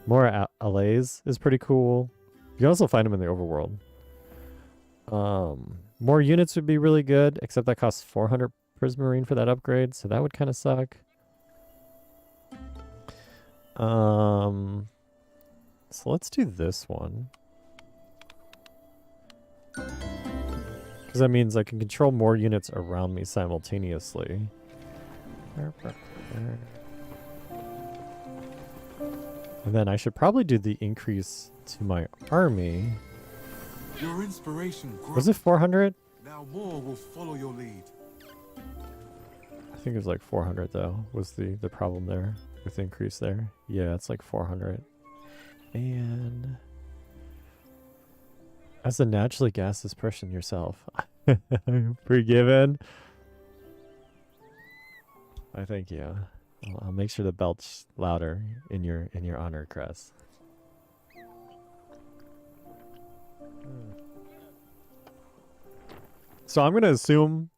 More allays is pretty cool. You can also find them in the overworld. More units would be really good, except that costs 400 Prismarine for that upgrade, so that would kind of suck. So let's do this one. Because that means I can control more units around me simultaneously. And then I should probably do the increase to my army. Your inspiration grows. Was it 400? Now more will follow your lead. I think it was like 400 though, was the problem there with the increase there. Yeah, it's like 400. And as a naturally gaseous person yourself, forgiven. I thank you. I'll make sure to belch louder in your honor, Cress. So I'm gonna assume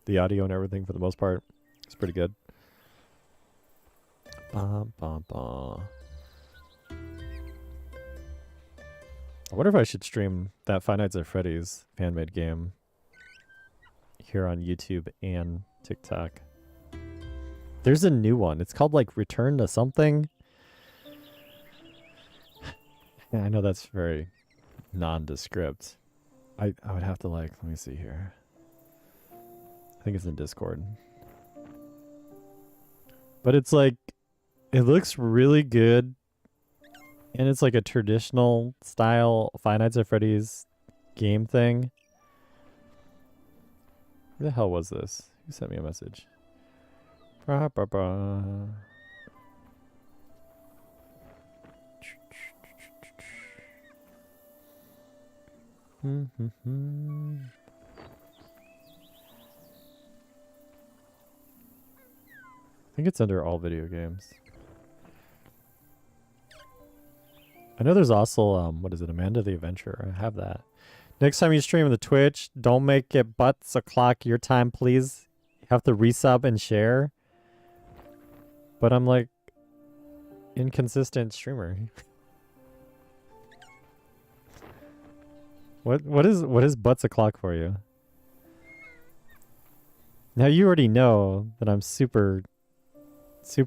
the audio and everything for the most part is pretty good. Bum, bum, bum. I wonder if I should stream that Five Nights at Freddy's fan-made game here on YouTube and TikTok. There's a new one. It's called like Return to Something. Yeah, I know that's very nondescript. I would have to like, let me see here. I think it's in Discord. But it's like, it looks really good. And it's like a traditional style Five Nights at Freddy's game thing. Who the hell was this? Who sent me a message? Bra, bra, bra. I think it's under all video games. I know there's also, what is it, Amanda the Adventurer. I have that. Next time you stream on the Twitch, don't make it butts o'clock your time, please. You have to resub and share. But I'm like, inconsistent streamer. What is butts o'clock for you? Now you already know that I'm super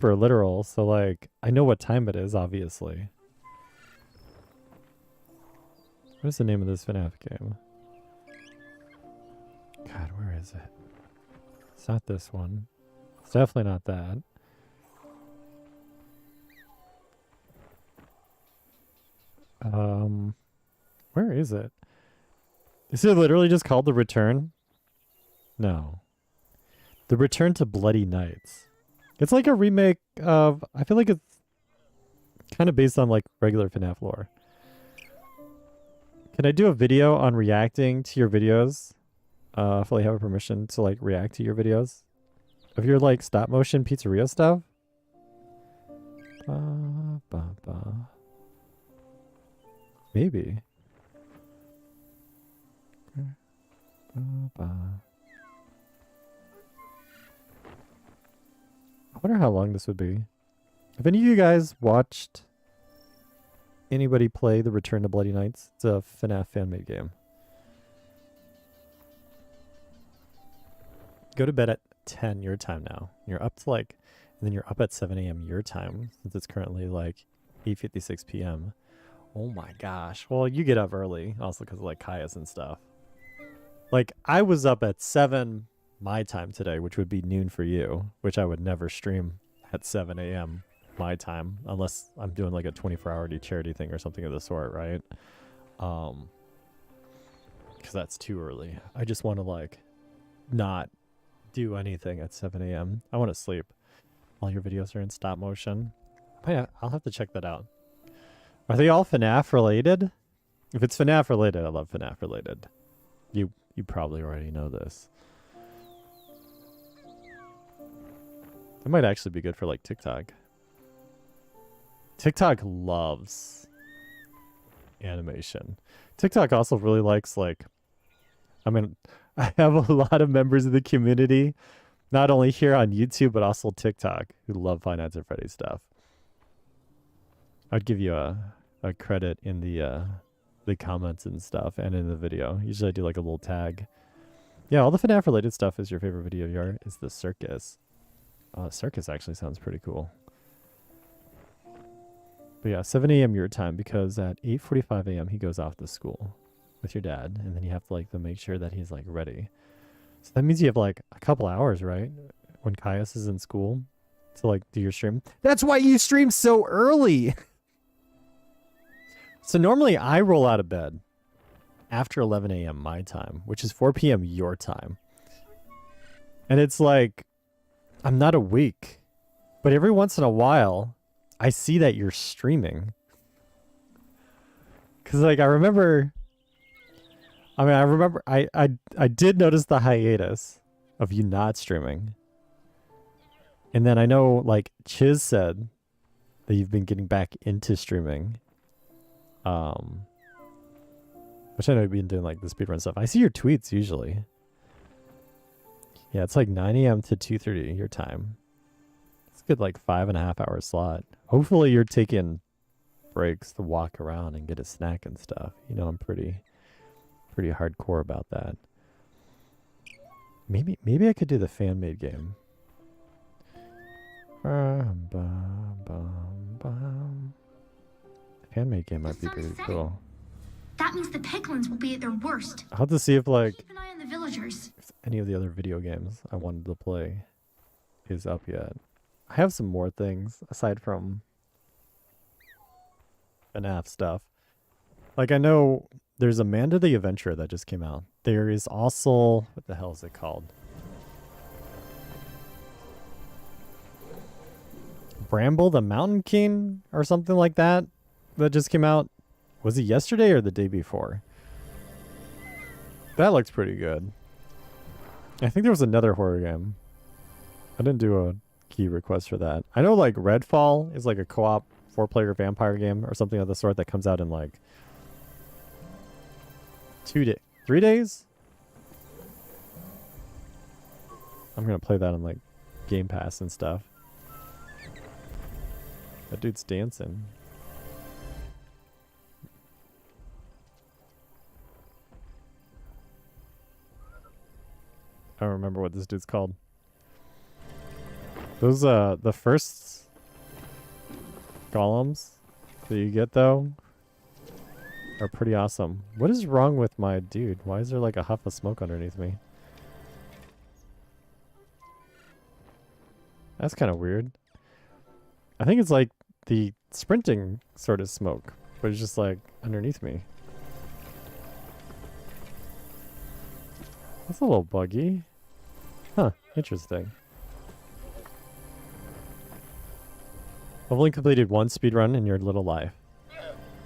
literal, so like, I know what time it is, obviously. What is the name of this FNAF game? God, where is it? It's not this one. It's definitely not that. Where is it? Is it literally just called The Return? No. The Return to Bloody Nights. It's like a remake of, I feel like it's kind of based on like regular FNAF lore. Can I do a video on reacting to your videos? If I have a permission to like react to your videos? Of your like stop motion pizzeria stuff? Maybe. I wonder how long this would be. Have any of you guys watched anybody play The Return to Bloody Nights? It's a FNAF fan-made game. Go to bed at 10 your time now. You're up to like, and then you're up at 7 a.m. your time, since it's currently like 8:56 p.m. Oh my gosh. Well, you get up early also because of like Caius and stuff. Like I was up at 7 my time today, which would be noon for you, which I would never stream at 7 a.m. my time unless I'm doing like a 24-hour charity thing or something of the sort, right? Because that's too early. I just want to like not do anything at 7 a.m. I want to sleep. All your videos are in stop motion. Oh, yeah, I'll have to check that out. Are they all FNAF related? If it's FNAF related, I love FNAF related. You probably already know this. That might actually be good for like TikTok. TikTok loves animation. TikTok also really likes like, I mean, I have a lot of members of the community, not only here on YouTube, but also TikTok, who love Five Nights at Freddy's stuff. I'd give you a credit in the comments and stuff and in the video. Usually I do like a little tag. Yeah, all the FNAF related stuff is your favorite video of yours is the circus. Circus actually sounds pretty cool. But yeah, 7 a.m. your time, because at 8:45 a.m. he goes off to school with your dad, and then you have to like make sure that he's like ready. So that means you have like a couple hours, right? When Caius is in school to like do your stream. That's why you stream so early. So normally I roll out of bed after 11 a.m. my time, which is 4 p.m. your time. And it's like, I'm not awake, but every once in a while I see that you're streaming. Cause like I remember I did notice the hiatus of you not streaming. And then I know like Chiz said that you've been getting back into streaming. Which I know you've been doing like the speedrun stuff. I see your tweets usually. Yeah, it's like 9 a.m. to 2:30 your time. It's a good like 5.5 hour slot. Hopefully you're taking breaks to walk around and get a snack and stuff. You know, I'm pretty hardcore about that. Maybe I could do the fan-made game. Fan-made game might be pretty cool. That means the piglins will be at their worst. I'll have to see if like Keep an eye on the villagers. if any of the other video games I wanted to play is up yet. I have some more things aside from FNAF stuff. Like I know there's Amanda the Adventurer that just came out. There is also, what the hell is it called? Bramble the Mountain King or something like that just came out. Was it yesterday or the day before? That looks pretty good. I think there was another horror game. I didn't do a key request for that. I know like Redfall is like a co-op 4-player vampire game or something of the sort that comes out in like 3 days? I'm gonna play that on like Game Pass and stuff. That dude's dancing. I don't remember what this dude's called. Those the first golems that you get though are pretty awesome. What is wrong with my dude? Why is there like a huff of smoke underneath me? That's kind of weird. I think it's like the sprinting sort of smoke, but it's just like underneath me. That's a little buggy. Huh, interesting. I've only completed one speedrun in your little life.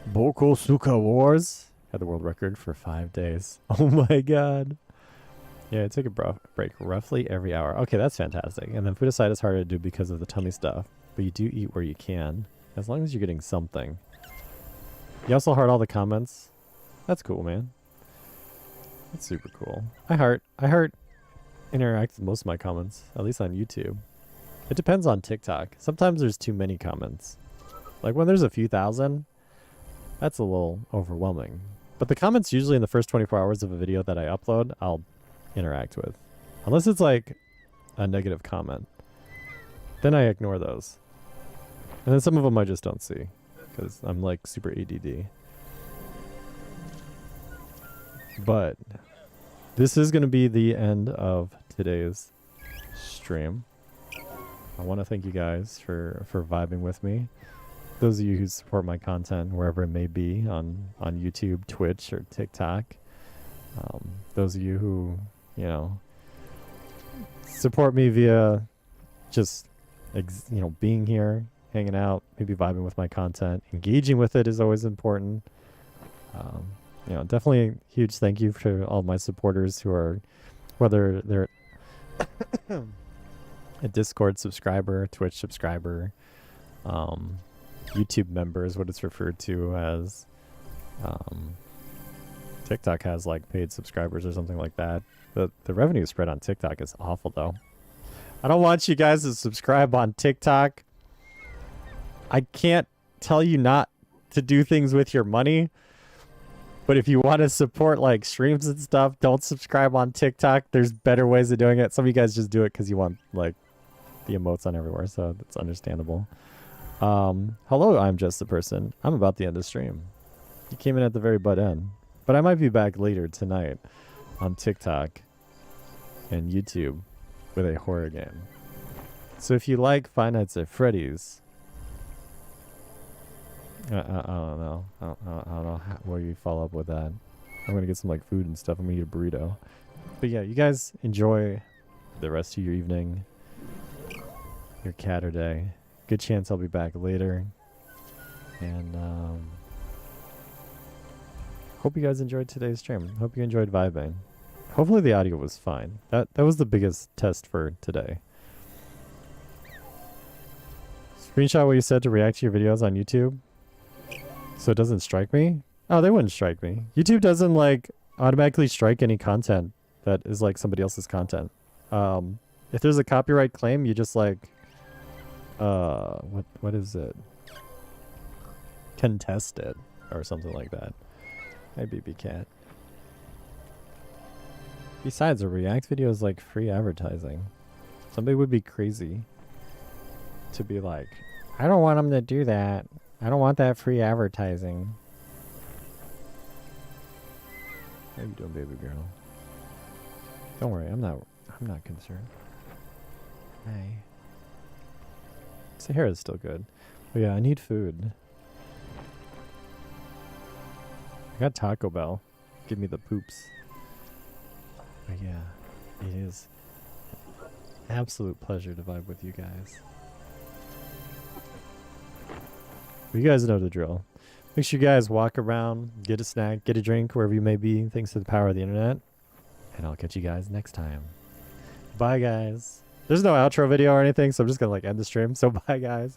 Boko Suka Wars had the world record for 5 days. Oh my god. Yeah, take a break roughly every hour. Okay, that's fantastic. And then food aside is harder to do because of the tummy stuff, but you do eat where you can, as long as you're getting something. You also heart all the comments. That's cool, man. That's super cool. I heart interact with most of my comments, at least on YouTube. It depends on TikTok. Sometimes there's too many comments. Like when there's a few thousand, that's a little overwhelming. But the comments usually in the first 24 hours of a video that I upload, I'll interact with. Unless it's like a negative comment. Then I ignore those. And then some of them I just don't see. because I'm like super ADD. But this is going to be the end of today's stream. I want to thank you guys for vibing with me. Those of you who support my content wherever it may be on YouTube, Twitch, or TikTok. Those of you who, you know, support me via just, being here, hanging out, maybe vibing with my content. Engaging with it is always important. Definitely a huge thank you to all my supporters who are, whether they're a Discord subscriber, Twitch subscriber, YouTube member is what it's referred to as. TikTok has like paid subscribers or something like that. The revenue spread on TikTok is awful though. I don't want you guys to subscribe on TikTok. I can't tell you not to do things with your money. But if you want to support like streams and stuff, don't subscribe on TikTok. There's better ways of doing it. Some of you guys just do it because you want like the emotes on everywhere, so that's understandable. Hello, I'm just a person. I'm about to end the stream. You came in at the very butt end. But I might be back later tonight on TikTok and YouTube with a horror game. So if you like Five Nights at Freddy's, I don't know. I don't know where you follow up with that. I'm gonna get some like food and stuff. I'm gonna eat a burrito. But yeah, you guys enjoy the rest of your evening, your catter day. Good chance I'll be back later. And hope you guys enjoyed today's stream. Hope you enjoyed vibing. Hopefully the audio was fine. That was the biggest test for today. Screenshot what you said to react to your videos on YouTube. So it doesn't strike me? Oh, they wouldn't strike me. YouTube doesn't like automatically strike any content that is like somebody else's content. If there's a copyright claim, you just like what is it? Contest it or something like that. Hi, baby cat. Besides, a react video is like free advertising. Somebody would be crazy to be like, I don't want them to do that. I don't want that free advertising. How you doing, baby girl? Don't worry, I'm not concerned. Hey. Sahara is still good. But yeah, I need food. I got Taco Bell. Give me the poops. But yeah, it is an absolute pleasure to vibe with you guys. But you guys know the drill. Make sure you guys walk around, get a snack, get a drink, wherever you may be, thanks to the power of the internet. And I'll catch you guys next time. Bye, guys. There's no outro video or anything, so I'm just gonna like end the stream. So bye, guys.